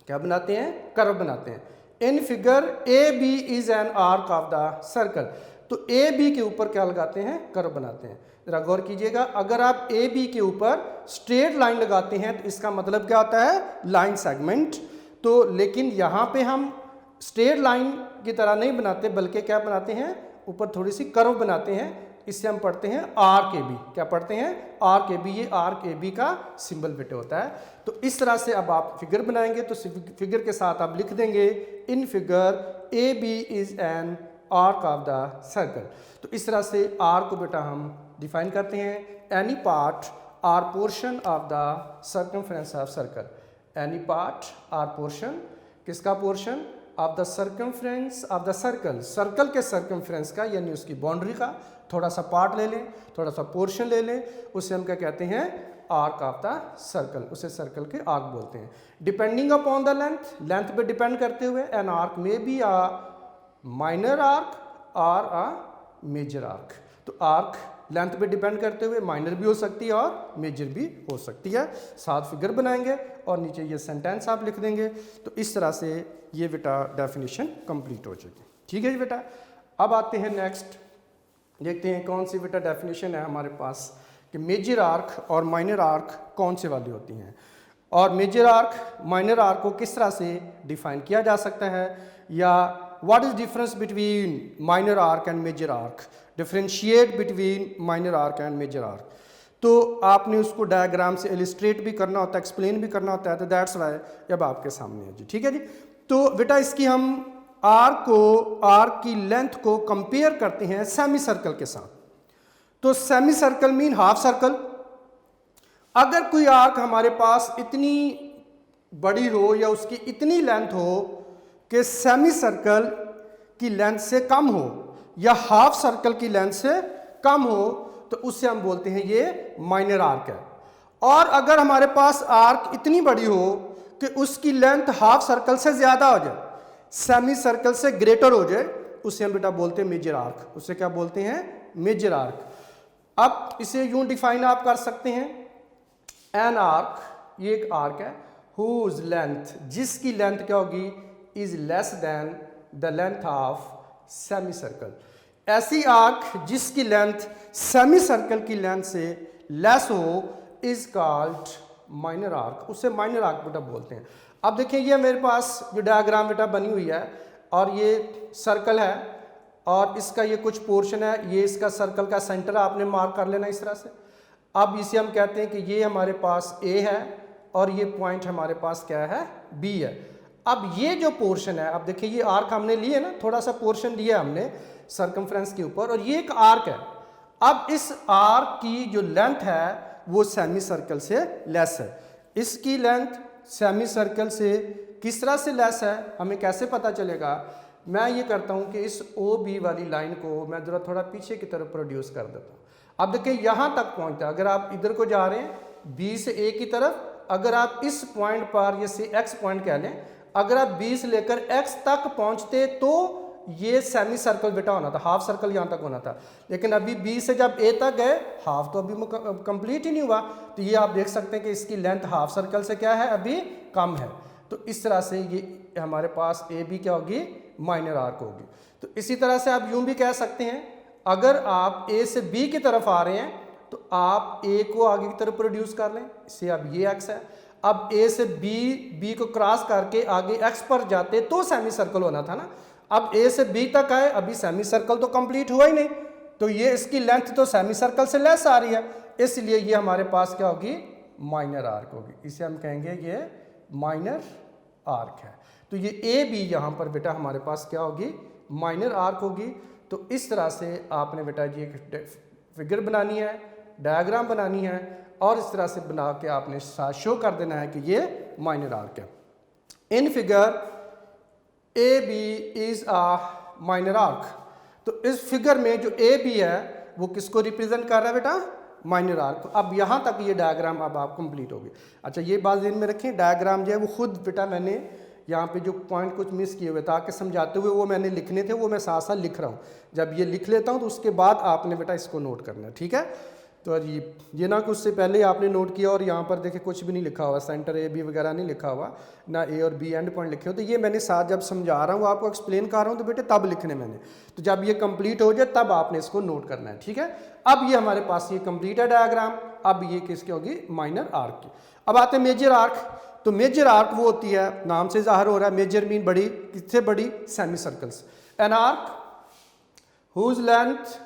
क्या बनाते हैं, कर्व बनाते हैं। In figure A B is an arc of the circle. तो ए बी के ऊपर क्या लगाते हैं, कर्व बनाते हैं। जरा गौर कीजिएगा, अगर आप ए बी के ऊपर स्ट्रेट लाइन लगाते हैं तो इसका मतलब क्या होता है, लाइन सेगमेंट। तो लेकिन यहाँ पे हम स्ट्रेट लाइन की तरह नहीं बनाते बल्कि क्या बनाते हैं, ऊपर थोड़ी सी कर्व बनाते हैं। इससे हम पढ़ते हैं आर्क ए बी। क्या पढ़ते हैं, आर्क ए बी। ये आर्क ए बी का सिंबल बेटे होता है। तो इस तरह से अब आप फिगर बनाएंगे तो फिगर के साथ आप लिख देंगे in figure A B is an arc of the circle. तो इस तरह से आर्क को बेटा हम डिफाइन करते हैं, any part or portion of the circumference of circle. Any part or portion, किसका portion, of the circumference of the circle. Circle के सर्कमफ्रेंस का यानी उसकी बाउंड्री का थोड़ा सा पार्ट ले लें, थोड़ा सा पोर्शन ले लें, उसे हम क्या कहते हैं, आर्क ऑफ द सर्कल। उसे सर्कल के आर्क बोलते हैं। Depending upon the length, length पे डिपेंड करते हुए एन आर्क में बी अ माइनर आर्क और अ मेजर आर्क। तो आर्क लेंथ पे डिपेंड करते हुए माइनर भी हो सकती है और मेजर भी हो सकती है। साथ फिगर बनाएंगे और नीचे ये सेंटेंस आप लिख देंगे। तो इस तरह से ये बेटा डेफिनेशन कंप्लीट हो जाएगी, ठीक है जी बेटा। अब आते हैं नेक्स्ट, देखते हैं कौन सी बेटा डेफिनेशन है हमारे पास कि मेजर आर्क और माइनर आर्क कौन से वाली होती हैं और मेजर आर्क माइनर आर्क को किस तरह से डिफाइन किया जा सकता है, या what is difference between minor arc and major arc, differentiate between minor arc and major arc. तो आपने उसको डायग्राम से इलिस्ट्रेट भी करना होता है, एक्सप्लेन भी करना होता है। तो दैट्स वाई अब आपके सामने है जी, ठीक है जी। तो बेटा इसकी हम आर्क की लेंथ को कंपेयर करते हैं सेमी सर्कल के साथ। तो semi circle mean half circle. अगर कोई आर्क हमारे पास इतनी बड़ी हो या उसकी इतनी लेंथ हो कि सेमी सर्कल की लेंथ से कम हो या हाफ सर्कल की लेंथ से कम हो तो उससे हम बोलते हैं ये माइनर आर्क है। और अगर हमारे पास आर्क इतनी बड़ी हो कि उसकी लेंथ हाफ सर्कल से ज्यादा हो जाए, सेमी सर्कल से ग्रेटर हो जाए, उसे हम बेटा बोलते हैं मेजर आर्क। उसे क्या बोलते हैं, मेजर आर्क। अब इसे यूं डिफाइन आप कर सकते हैं, एन आर्क, ये एक आर्क है, हुज लेंथ, जिसकी लेंथ क्या होगी, is less than the length of semi circle. ऐसी आर्क जिसकी लेंथ सेमी सर्कल की लेंथ से लेस हो इज कॉल्ड माइनर आर्क। उसे माइनर आर्क बेटा बोलते हैं। अब देखिए ये मेरे पास जो डायग्राम बेटा बनी हुई है और ये सर्कल है और इसका ये कुछ पोर्शन है, ये इसका सर्कल का सेंटर आपने मार्क कर लेना इस तरह से। अब इसे हम कहते हैं कि ये हमारे पास ए है और ये पॉइंट हमारे पास क्या है, बी है। अब ये जो पोर्शन है, अब देखिए ये आर्क हमने लिए ना, थोड़ा सा पोर्शन लिया हमने सर्कमफ्रेंस के ऊपर और ये एक आर्क है। अब इस आर्क की जो लेंथ है वो सेमी सर्कल से लेस है। इसकी लेंथ सेमी सर्कल से किस तरह से लेस है, हमें कैसे पता चलेगा। मैं ये करता हूँ कि इस ओ बी वाली लाइन को मैं जरा थोड़ा पीछे की तरफ प्रोड्यूस कर देता हूँ। अब देखिए यहाँ तक पहुँचता है, अगर आप इधर को जा रहे हैं बी से ए की तरफ, अगर आप इस पॉइंट पर ये से एक्स पॉइंट कह लें, अगर आप बी से लेकर एक्स तक पहुँचते तो ये सेमी सर्कल बेटा होना था, हाफ सर्कल यहाँ तक होना था, लेकिन अभी बी से जब ए तक गए हाफ तो अभी कंप्लीट ही नहीं हुआ, तो ये आप देख सकते हैं कि इसकी लेंथ हाफ सर्कल से क्या है अभी कम है। तो इस तरह से ये हमारे पास ए बी क्या होगी, माइनर आर्क होगी। तो इसी तरह से आप यूं भी कह सकते हैं, अगर आप ए से बी की तरफ आ रहे हैं तो आप ए को आगे की तरफ प्रोड्यूस कर लें, इससे अब ये एक्स है। अब ए से बी को क्रॉस करके आगे एक्स पर जाते तो सेमी सर्कल होना था ना, अब ए से बी तक आए, अभी सेमी सर्कल तो कंप्लीट हुआ ही नहीं, तो ये इसकी लेंथ तो सेमी सर्कल से लेस आ रही है, इसलिए ये हमारे पास क्या होगी, माइनर आर्क होगी। इसे हम कहेंगे ये माइनर आर्क है। तो ये ए बी यहाँ पर बेटा हमारे पास क्या होगी, माइनर आर्क होगी। तो इस तरह से आपने बेटा जी एक फिगर बनानी है, डायग्राम बनानी है, और इस तरह से बना के आपने साथ शो कर देना है कि ये माइनर आर्क है। In figure A B is a minor arc. तो इस फिगर में जो ए बी है वो किसको रिप्रेजेंट कर रहा है बेटा, माइनर आर्क। अब यहाँ तक ये डायग्राम अब आप कंप्लीट होगी। अच्छा ये बात ध्यान में रखें, डायग्राम जो है वो खुद बेटा मैंने यहाँ पे जो पॉइंट कुछ मिस किए हुए ताकि समझाते हुए वो मैंने लिखने थे, वो मैं साथ साथ लिख रहा हूँ। जब ये लिख लेता हूँ तो उसके बाद आपने बेटा इसको नोट करना है, ठीक है। तो ये ना कि उससे पहले आपने नोट किया और यहाँ पर देखिए कुछ भी नहीं लिखा हुआ, सेंटर ए बी वगैरह नहीं लिखा हुआ, ना ए और बी एंड पॉइंट लिखे हो। तो ये मैंने साथ जब समझा रहा हूँ आपको एक्सप्लेन कर रहा हूँ तो बेटे तब लिखने मैंने, तो जब ये कंप्लीट हो जाए तब आपने इसको नोट करना है, ठीक है। अब ये हमारे पास ये कंप्लीट है डायग्राम। अब ये किसकी होगी, माइनर आर्क की। अब आते हैं मेजर आर्क। तो मेजर आर्क वो होती है, नाम से जाहिर हो रहा है, मेजर मीन बड़ी, किससे बड़ी, semi circles. An arc whose length,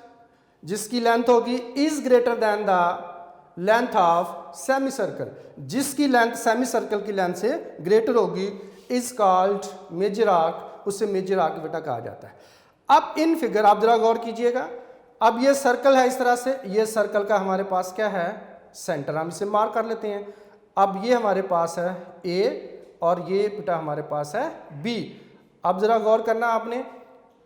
जिसकी लेंथ होगी is greater than the length of semi circle, जिसकी लेंथ सेमी सर्कल की लेंथ से ग्रेटर होगी, इज कॉल्ड मेजर आर्क, उससे मेजर आर्क बेटा कहा जाता है। अब इन फिगर आप जरा गौर कीजिएगा। अब ये सर्कल है इस तरह से, ये सर्कल का हमारे पास क्या है, सेंटर, हम इसे मार्क कर लेते हैं। अब ये हमारे पास है ए और ये बेटा हमारे पास है बी। अब जरा गौर करना आपने,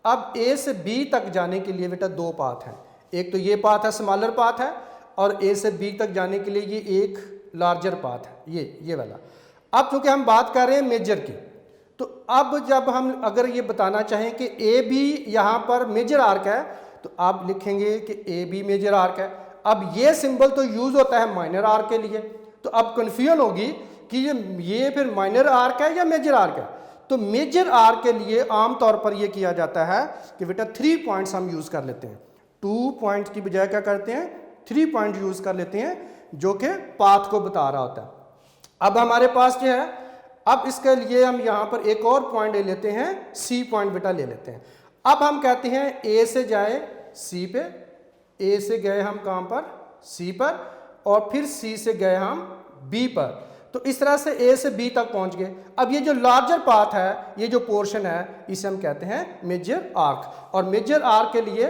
अब ए से बी तक जाने के लिए बेटा दो पाथ हैं, एक तो ये पाथ है, स्मॉलर पाथ है, और ए से बी तक जाने के लिए ये एक लार्जर पाथ है, ये वाला। अब चूंकि हम बात कर रहे हैं मेजर की, तो अब जब हम अगर ये बताना चाहें कि ए बी यहाँ पर मेजर आर्क है, तो आप लिखेंगे कि ए बी मेजर आर्क है। अब ये सिंबल तो यूज होता है माइनर आर्क के लिए, तो अब कन्फ्यूजन होगी कि ये फिर माइनर आर्क है या मेजर आर्क है। तो मेजर आर्क के लिए आमतौर पर यह किया जाता है कि बेटा 3 पॉइंट्स हम यूज कर लेते हैं, 2 पॉइंट की बजाय क्या करते हैं, 3 पॉइंट यूज कर लेते हैं, जो कि पाथ को बता रहा होता है। अब हमारे पास जो है, अब इसके लिए हम यहाँ पर एक और पॉइंट ले लेते हैं, सी पॉइंट बेटा ले लेते हैं। अब हम कहते हैं ए से जाए सी पे, ए से गए हम कहाँ पर, सी पर, और फिर सी से गए हम बी पर। तो इस तरह से ए से बी तक पहुंच गए। अब ये जो लार्जर पाथ है, ये जो पोर्शन है, इसे हम कहते हैं मेजर आर्क। और मेजर आर्क के लिए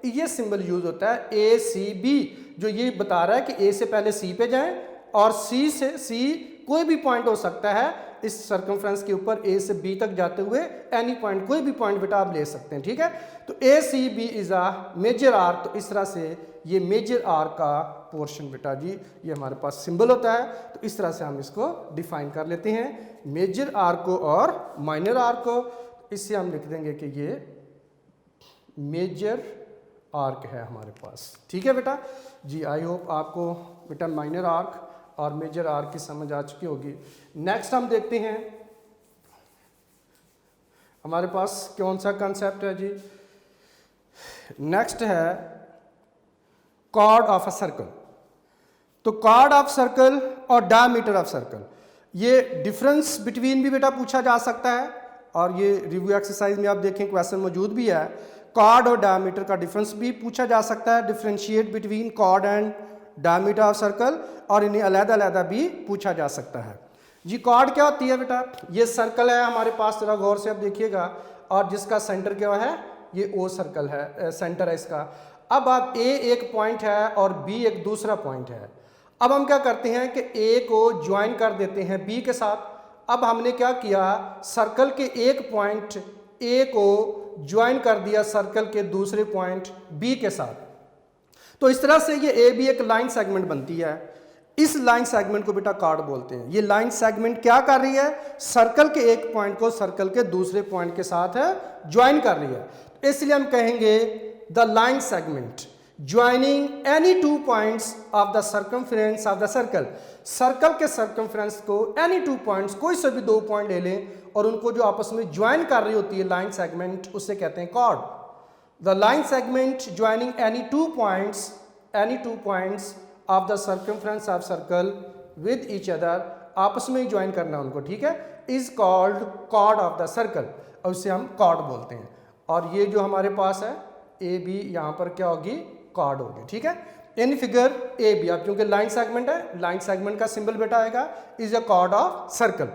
ये सिंबल यूज होता है ए सी बी, जो ये बता रहा है कि ए से पहले सी पे जाएं और सी से सी कोई भी पॉइंट हो सकता है इस सर्कमफ्रेंस के ऊपर, ए से बी तक जाते हुए एनी पॉइंट, कोई भी पॉइंट बेटा आप ले सकते हैं, ठीक है। तो A C B is a major arc. तो इस तरह से ये मेजर आर्क का पोर्शन बेटा जी ये हमारे पास सिंबल होता है। तो इस तरह से हम इसको डिफाइन कर लेते हैं, मेजर आर्क को और माइनर आर्क को। इससे हम लिख देंगे कि ये मेजर आर्क है हमारे पास, ठीक है बेटा जी। आई होप आपको बेटा माइनर आर्क और मेजर आर्क की समझ आ चुकी होगी। नेक्स्ट हम देखते हैं हमारे पास कौन सा कंसेप्ट है जी। नेक्स्ट है कॉर्ड ऑफ अ सर्कल। तो कॉर्ड ऑफ सर्कल और डायमीटर ऑफ सर्कल, ये डिफरेंस बिटवीन भी बेटा पूछा जा सकता है, और ये रिव्यू एक्सरसाइज में आप देखें क्वेश्चन मौजूद भी है। कॉर्ड और डायमीटर का डिफरेंस भी पूछा जा सकता है, differentiate between chord and diameter of circle, और इन्हें अलग-अलग भी पूछा जा सकता है जी। कॉर्ड क्या होती है बेटा, ये सर्कल है हमारे पास, जरा गौर से आप देखिएगा, और जिसका सेंटर क्या है, ये ओ सर्कल है, सेंटर है इसका। अब आप ए एक पॉइंट है और बी एक दूसरा पॉइंट है। अब हम क्या करते हैं कि ए को ज्वाइन कर देते हैं बी के साथ। अब हमने क्या किया, सर्कल के एक पॉइंट ए को ज्वाइन कर दिया सर्कल के दूसरे पॉइंट बी के साथ। तो इस तरह से ये ए बी एक लाइन सेगमेंट बनती है। इस लाइन सेगमेंट को बेटा कॉर्ड बोलते हैं। ये लाइन सेगमेंट क्या कर रही है, सर्कल के एक पॉइंट को सर्कल के दूसरे पॉइंट के साथ ज्वाइन कर रही है। इसलिए हम कहेंगे the line segment joining any two points of the circumference of the circle. Circle के सर्कमफ्रेंस को एनी टू पॉइंट्स, कोई से भी दो पॉइंट ले लें और उनको जो आपस में ज्वाइन कर रही होती है लाइन सेगमेंट, उससे कहते हैं chord. The line segment joining any two points of the circumference of circle with each other, आपस में ही ज्वाइन करना उनको, ठीक है, is called chord of the circle, और उसे हम कॉर्ड बोलते हैं। और ये जो हमारे पास है ए बी, यहाँ पर क्या होगी, कॉर्ड होगी, ठीक है। इन फिगर ए बी, अब क्योंकि लाइन सेगमेंट है, लाइन सेगमेंट का सिंबल बेटा आएगा is a cord of circle.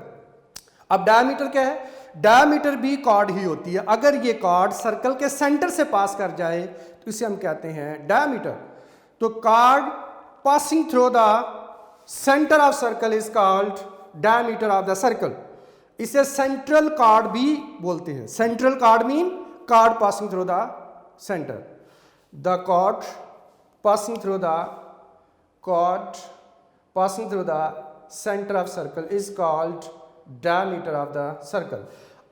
अब डायमीटर क्या है, डायमीटर भी कॉर्ड ही होती है। अगर ये कॉर्ड सर्कल के सेंटर से पास कर जाए तो इसे हम कहते हैं डायमीटर। तो chord passing through the centre of circle is called diameter of the circle. इसे सेंट्रल कॉर्ड भी बोलते हैं। Central chord mean chord passing through the centre. The chord passing through the center of circle is called diameter of the circle।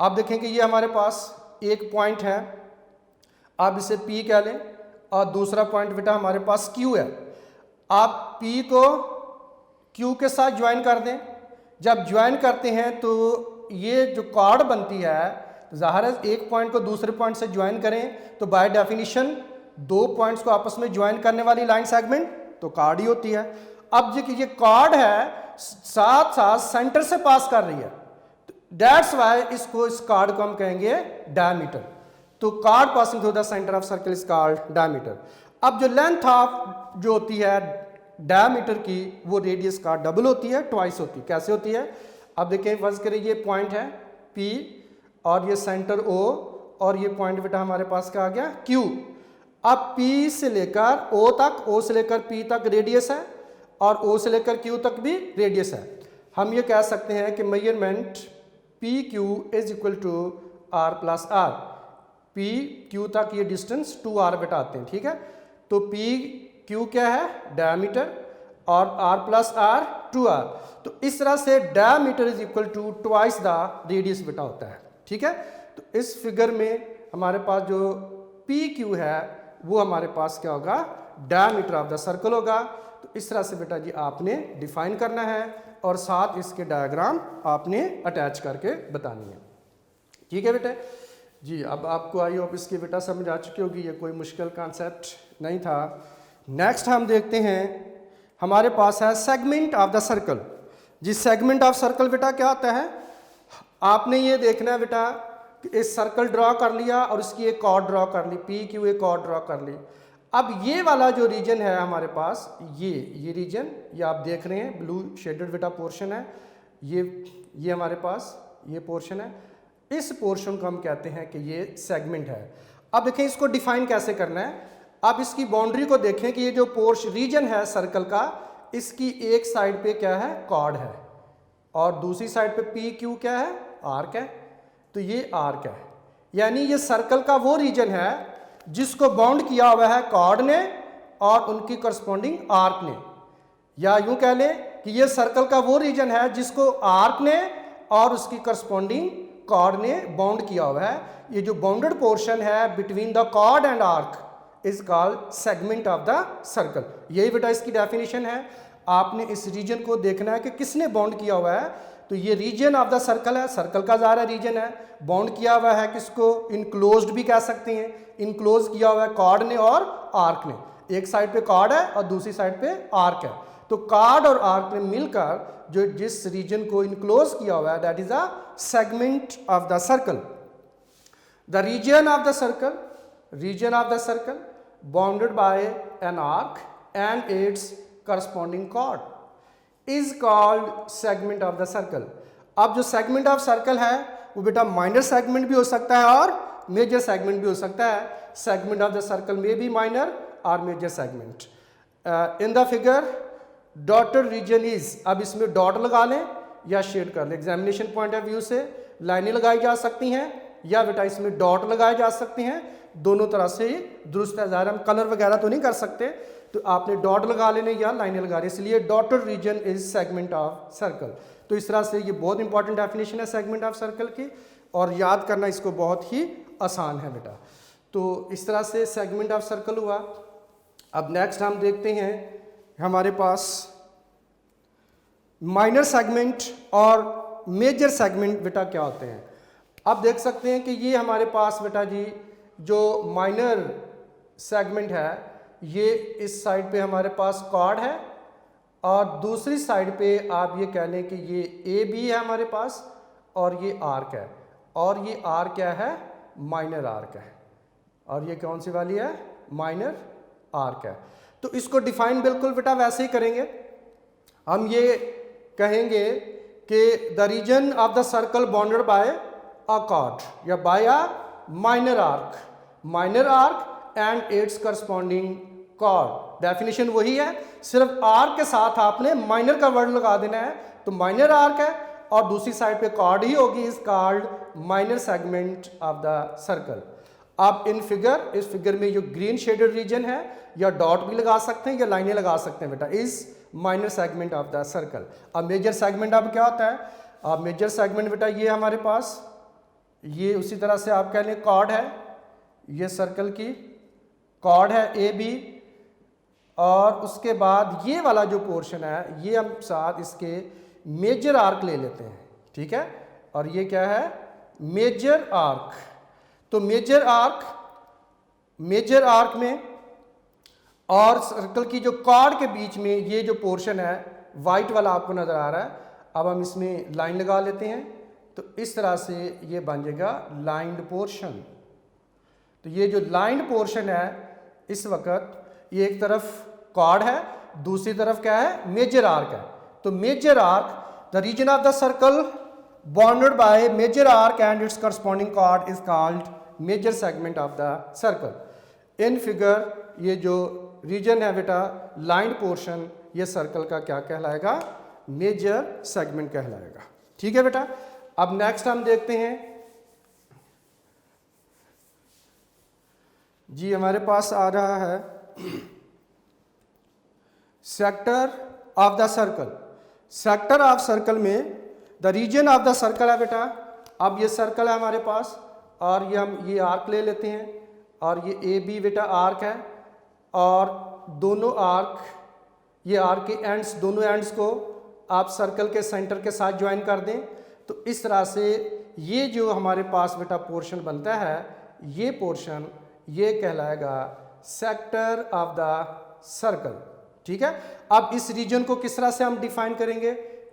आप देखें कि ये हमारे पास एक पॉइंट है, आप इसे P कह लें, और दूसरा पॉइंट बेटा हमारे पास Q है। आप P को Q के साथ ज्वाइन कर दें। जब ज्वाइन करते हैं तो ये जो कॉर्ड बनती है, ज़ाहिर है एक पॉइंट को दूसरे पॉइंट से ज्वाइन करें तो बाय डेफिनेशन दो पॉइंट्स को आपस में ज्वाइन करने वाली लाइन सेगमेंट तो कॉर्ड ही होती है। अब ये कॉर्ड है साथ साथ सेंटर से पास कर रही है, दैट्स वाई इस कॉर्ड को हम कहेंगे डायमीटर। तो chord passing through the centre of circle is called diameter. अब जो लेंथ ऑफ जो होती है डायमीटर की, वो रेडियस का डबल होती है, ट्वाइस होती है। कैसे होती है, अब देखें, फर्ज करें ये पॉइंट है P और ये सेंटर O, और ये पॉइंट बेटा हमारे पास क्या आ गया, Q। अब P से लेकर O तक, O से लेकर P तक रेडियस है, और O से लेकर Q तक भी रेडियस है। हम ये कह सकते हैं कि measurement PQ is equal to R plus R। PQ तक ये डिस्टेंस 2R बेटा आते हैं, ठीक है। तो PQ क्या है, डायमीटर, और R प्लस R 2R। तो इस तरह से diameter is equal to twice the radius बेटा होता है, ठीक है। तो इस फिगर में हमारे पास जो PQ है वो हमारे पास क्या होगा, डायमीटर ऑफ द सर्कल होगा। तो इस तरह से बेटा जी आपने डिफाइन करना है और साथ इसके डायग्राम आपने अटैच करके बतानी है, ठीक है बेटा जी। अब आपको आई होप इसकी बेटा समझ आ चुकी होगी, ये कोई मुश्किल कॉन्सेप्ट नहीं था। नेक्स्ट हम देखते हैं, हमारे पास है सेगमेंट ऑफ द सर्कल। जी सेगमेंट ऑफ सर्कल बेटा क्या होता है, आपने ये देखना है बेटा, इस सर्कल ड्रॉ कर लिया और इसकी एक कॉर्ड ड्रॉ कर ली, PQ एक कॉर्ड ड्रॉ कर ली। अब ये वाला जो रीजन है हमारे पास, ये रीजन, ये आप देख रहे हैं ब्लू शेडेड बेटा पोर्शन है, ये हमारे पास ये पोर्शन है। इस पोर्शन को हम कहते हैं कि ये सेगमेंट है। अब देखें इसको डिफाइन कैसे करना है। आप इसकी बाउंड्री को देखें कि ये जो रीजन है सर्कल का, इसकी एक साइड पे क्या है, कॉर्ड है, और दूसरी साइड पे PQ क्या है, आर्क है। तो ये आर्क है, यानी ये सर्कल का वो रीजन है जिसको बाउंड किया हुआ है कॉर्ड ने और उनकी करस्पॉन्डिंग आर्क ने, या यूं कह लें कि ये सर्कल का वो रीजन है जिसको आर्क ने और उसकी करस्पॉन्डिंग कॉर्ड ने बाउंड किया हुआ है। ये जो बाउंडेड पोर्शन है between the chord and arc is called segment of the circle. यही बेटा इसकी डेफिनेशन है। आपने इस रीजन को देखना है कि किसने बाउंड किया हुआ है। तो ये रीजन ऑफ द सर्कल है, सर्कल का ज़ाहिर रीजन है, बाउंड किया हुआ है किसको, इनक्लोज्ड भी कह सकते हैं, इनक्लोज किया हुआ है कॉर्ड ने और आर्क ने। एक साइड पे कॉर्ड है और दूसरी साइड पे आर्क है। तो कॉर्ड और आर्क ने मिलकर जो जिस रीजन को इनक्लोज किया हुआ है that is a segment of the circle. The region of the circle bounded by an arc and its corresponding chord is called segment of the circle. अब जो सेगमेंट ऑफ सर्कल है वो बेटा minor segment भी हो सकता है और मेजर सेगमेंट भी हो सकता है। सेगमेंट ऑफ द सर्कल में भी माइनर और major segment. In the figure dotted region is, अब इसमें डॉट लगा लें या शेड कर लें, एग्जामिनेशन पॉइंट ऑफ व्यू से लाइनें लगाई जा सकती हैं या बेटा इसमें डॉट लगाए जा सकते हैं, दोनों तरह से ही दुरुस्त है। ज़ाहिर हम कलर वगैरह तो नहीं कर सकते, तो आपने डॉट लगा लेने या लाइनें लगा रहे, इसलिए dotted region is segment of circle. तो इस तरह से ये बहुत इंपॉर्टेंट डेफिनेशन है सेगमेंट ऑफ सर्कल की, और याद करना इसको बहुत ही आसान है बेटा। तो इस तरह से सेगमेंट ऑफ सर्कल हुआ। अब नेक्स्ट हम देखते हैं हमारे पास माइनर सेगमेंट और मेजर सेगमेंट बेटा क्या होते हैं। अब देख सकते हैं कि ये हमारे पास बेटा जी जो माइनर सेगमेंट है, ये इस साइड पे हमारे पास कॉर्ड है, और दूसरी साइड पे आप ये कह लें कि ये ए बी है हमारे पास, और ये आर्क है, और ये आर्क क्या है, माइनर आर्क है, और ये कौन सी वाली है, माइनर आर्क है। तो इसको डिफाइन बिल्कुल बेटा वैसे ही करेंगे। हम ये कहेंगे कि the region of the circle bounded by a chord या by a minor arc and its corresponding chord. Definition वही है, सिर्फ आर्क के साथ आपने माइनर का वर्ड लगा देना है, तो माइनर आर्क है और दूसरी साइड पे कॉर्ड ही होगी, is called minor segment of the circle. आप इन फिगर, इस फिगर में जो ग्रीन शेडेड रीजन है, या डॉट भी लगा सकते हैं या लाइनें लगा सकते हैं बेटा, is minor segment of the circle. अब मेजर सेगमेंट अब क्या होता है, अब मेजर सेगमेंट बेटा ये हमारे पास, ये उसी तरह से आप कह लें कॉर्ड है, ये सर्कल की कॉर्ड है ए बी, और उसके बाद ये वाला जो पोर्शन है ये हम साथ इसके मेजर आर्क ले लेते हैं, ठीक है, और ये क्या है, मेजर आर्क। तो मेजर आर्क में और सर्कल की जो कॉर्ड के बीच में ये जो पोर्शन है वाइट वाला आपको नजर आ रहा है, अब हम इसमें लाइन लगा लेते हैं, तो इस तरह से ये बन जाएगा लाइन्ड पोर्शन। तो ये जो लाइन्ड पोर्शन है इस वक्त ये एक तरफ कॉर्ड है, दूसरी तरफ क्या है, मेजर आर्क है। तो major arc, the region of the circle bounded by major arc and its corresponding chord is called major segment of the circle. In figure ये जो रीजन है बेटा लाइन्ड पोर्शन, ये सर्कल का क्या कहलाएगा, मेजर सेगमेंट कहलाएगा, ठीक है बेटा। अब नेक्स्ट हम देखते हैं जी, हमारे पास आ रहा है sector of the circle. Sector of circle में the region of the circle है बेटा, अब ये सर्कल है हमारे पास, और ये हम ये आर्क ले लेते हैं, और ये ए बी बेटा आर्क है, और दोनों आर्क, ये आर्क के एंड्स, दोनों एंड्स को आप सर्कल के सेंटर के साथ ज्वाइन कर दें, तो इस तरह से ये जो हमारे पास बेटा पोर्शन बनता है, ये पोर्शन ये कहलाएगा सेक्टर ऑफ द सर्कल, ठीक है। अब इस रीजन को किस तरह से हम डिफाइन करेंगे,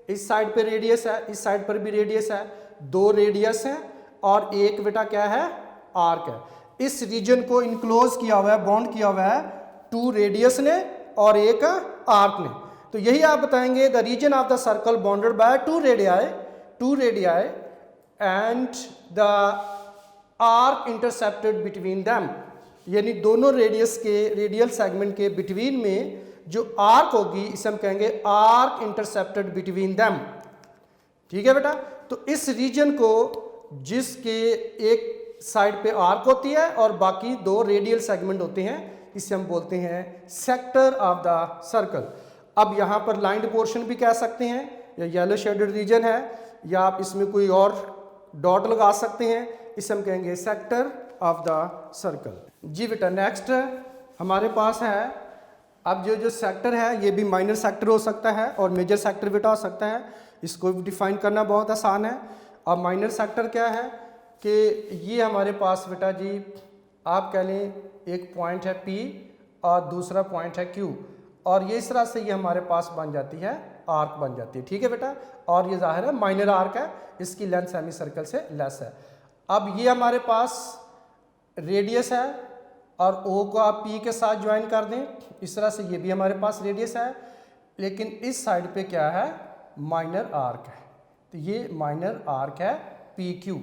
इस साइड पे रेडियस है, इस साइड पर भी रेडियस है, दो रेडियस हैं और एक बेटा क्या है, आर्क है। इस रीजन को इनक्लोज किया हुआ है, बाउंड किया हुआ है टू रेडियस ने और एक आर्क ने। तो यही आप बताएंगे, the region of the circle bounded by two radii and the arc intercepted between them, यानी दोनों रेडियस के, रेडियल सेगमेंट के बिटवीन में जो आर्क होगी इसे हम कहेंगे आर्क इंटरसेप्टेड बिटवीन देम, ठीक है बेटा। तो इस रीजन को जिसके एक साइड पे आर्क होती है और बाकी दो रेडियल सेगमेंट होते हैं, इसे हम बोलते हैं सेक्टर ऑफ द सर्कल। अब यहाँ पर लाइन्ड पोर्शन भी कह सकते हैं, या येलो शेडेड रीजन है, या आप इसमें कोई और डॉट लगा सकते हैं, इसे हम कहेंगे सेक्टर ऑफ द सर्कल। जी बेटा नेक्स्ट हमारे पास है, अब जो सेक्टर है ये भी माइनर सेक्टर हो सकता है और मेजर सेक्टर बेटा हो सकता है, इसको डिफाइन करना बहुत आसान है। अब माइनर सेक्टर क्या है कि ये हमारे पास बेटा जी आप कह लें एक पॉइंट है P और दूसरा पॉइंट है Q, और ये इस तरह से ये हमारे पास बन जाती है, आर्क बन जाती है, ठीक है बेटा। और ये जाहिर है माइनर आर्क है, इसकी लेंथ सेमी सर्कल से लेस है। अब ये हमारे पास रेडियस है और O को आप P के साथ ज्वाइन कर दें, इस तरह से ये भी हमारे पास रेडियस है, लेकिन इस साइड पे क्या है, माइनर आर्क है, तो ये माइनर आर्क है PQ।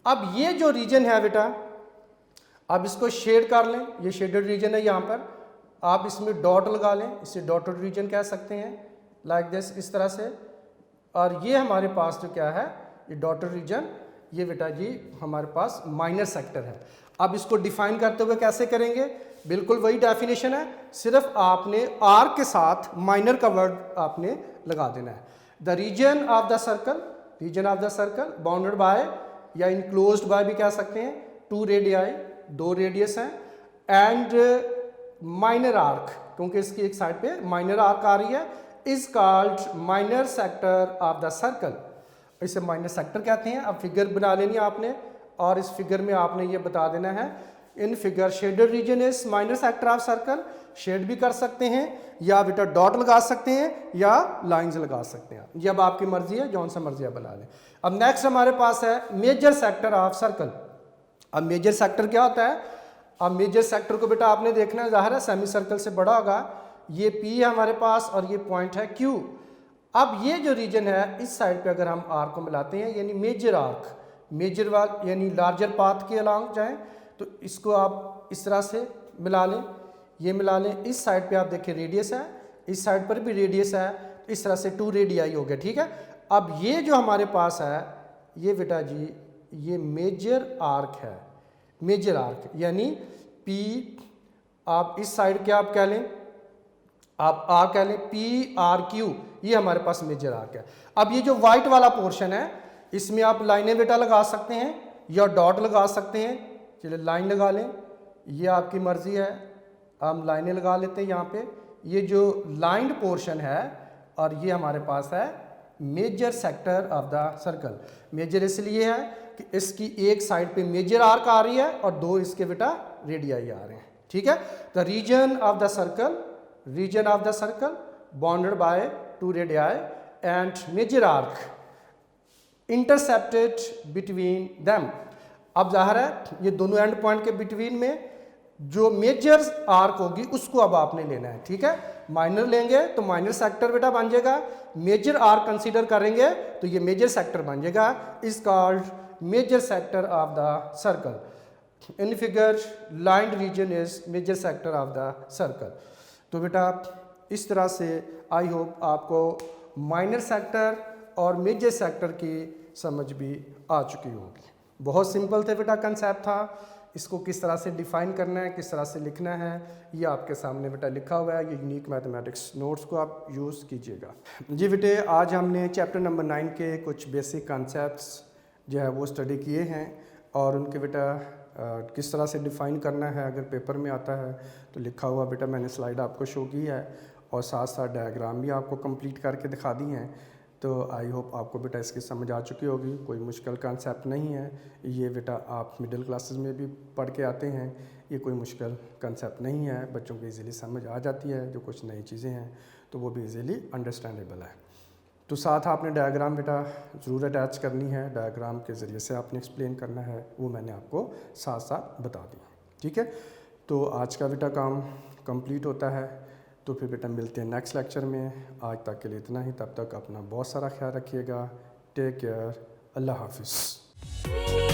अब ये जो रीजन है बेटा, अब इसको शेड कर लें, ये शेडेड रीजन है, यहाँ पर आप इसमें डॉट लगा लें, इसे डॉटेड रीजन कह सकते हैं, लाइक दिस, इस तरह से। और ये हमारे पास जो क्या है, ये डॉटेड रीजन, ये बेटा जी हमारे पास माइनर सेक्टर है। अब इसको डिफाइन करते हुए कैसे करेंगे, बिल्कुल वही डेफिनेशन है, सिर्फ आपने आर के साथ माइनर का वर्ड आपने लगा देना है। The region of the circle, region of the circle bounded by या इनक्लोज्ड बाय भी कह सकते हैं, 2 रेडियाई, 2 रेडियस हैं, एंड माइनर आर्क, क्योंकि इसकी एक साइड पे माइनर आर्क आ रही है, is called minor sector of the circle. इसे माइनर सेक्टर कहते हैं। अब फिगर बना लेनी है आपने, और इस फिगर में आपने ये बता देना है, in figure shaded region is minor sector of circle. Shade भी कर सकते हैं, या बेटा डॉट लगा सकते हैं, या लाइंस लगा सकते हैं, ये अब आपकी मर्जी है, जौन सा मर्जी आप बना लें। अब नेक्स्ट हमारे पास है मेजर सेक्टर ऑफ सर्कल। अब मेजर सेक्टर क्या होता है, अब मेजर सेक्टर को बेटा आपने देखना है, जाहिर है सेमी सर्कल से बड़ा होगा, ये P है हमारे पास और ये पॉइंट है Q। अब ये जो रीजन है इस साइड पे अगर हम आर्क को मिलाते हैं, यानी मेजर आर्क, मेजर वाल यानी लार्जर पाथ के अलॉन्ग जाएं, तो इसको आप इस तरह से मिला लें, ये मिला लें। इस साइड पे आप देखें रेडियस है, इस साइड पर भी रेडियस है, तो इस तरह से 2 रेडियाई हो गया, ठीक है। अब ये जो हमारे पास है, ये बेटा जी ये मेजर आर्क है, मेजर आर्क यानी P, आप इस साइड के आप कह लें, आप आर कह लें, PRQ, ये हमारे पास मेजर आर्क है। अब ये जो व्हाइट वाला पोर्शन है, इसमें आप लाइनें बेटा लगा सकते हैं या डॉट लगा सकते हैं। चलिए लाइन लगा लें, ये आपकी मर्जी है, हम लाइनें लगा लेते हैं यहाँ पे। ये जो लाइंड पोर्शन है और ये हमारे पास है major sector of the circle. Major इसलिए है कि इसकी एक साइड पे मेजर आर्क आ रही है और 2 इसके बेटा रेडियाई आ रहे हैं, ठीक है। The region of the circle, region of the circle bounded by 2 radii and major arc intercepted between them. अब जाहिर है ये दोनों एंड पॉइंट के बिटवीन में जो मेजर आर्क होगी उसको अब आपने लेना है, ठीक है। माइनर लेंगे तो माइनर सेक्टर बेटा बन जाएगा, मेजर आर्क कंसीडर करेंगे तो ये मेजर सेक्टर बन जाएगा, is called major sector of the circle. In figure lined region is major sector of the circle. तो बेटा इस तरह से आई होप आपको माइनर सेक्टर और मेजर सेक्टर की समझ भी आ चुकी होगी। बहुत सिंपल थे बेटा, कंसेप्ट था। इसको किस तरह से डिफाइन करना है, किस तरह से लिखना है, ये आपके सामने बेटा लिखा हुआ है। ये यूनिक मैथमेटिक्स नोट्स को आप यूज़ कीजिएगा। जी बेटे, आज हमने चैप्टर नंबर 9 के कुछ बेसिक कॉन्सेप्ट्स जो है वो स्टडी किए हैं, और उनके बेटा किस तरह से डिफ़ाइन करना है अगर पेपर में आता है तो लिखा हुआ बेटा मैंने स्लाइड आपको शो की है, और साथ साथ डायग्राम भी आपको कंप्लीट करके दिखा दी हैं। तो आई होप आपको बेटा इसकी समझ आ चुकी होगी। कोई मुश्किल कॉन्सेप्ट नहीं है, ये बेटा आप मिडिल क्लासेस में भी पढ़ के आते हैं, ये कोई मुश्किल कॉन्सेप्ट नहीं है, बच्चों को इजीली समझ आ जाती है। जो कुछ नई चीज़ें हैं तो वो भी इजीली अंडरस्टैंडेबल है। तो साथ आपने डायग्राम बेटा ज़रूर अटैच करनी है, डायग्राम के ज़रिए से आपने एक्सप्लेन करना है, वो मैंने आपको साथ साथ बता दिया, ठीक है। तो आज का बेटा काम कंप्लीट होता है, तो फिर बेटा मिलते हैं नेक्स्ट लेक्चर में। आज तक के लिए इतना ही, तब तक अपना बहुत सारा ख्याल रखिएगा। टेक केयर, अल्लाह हाफिज़।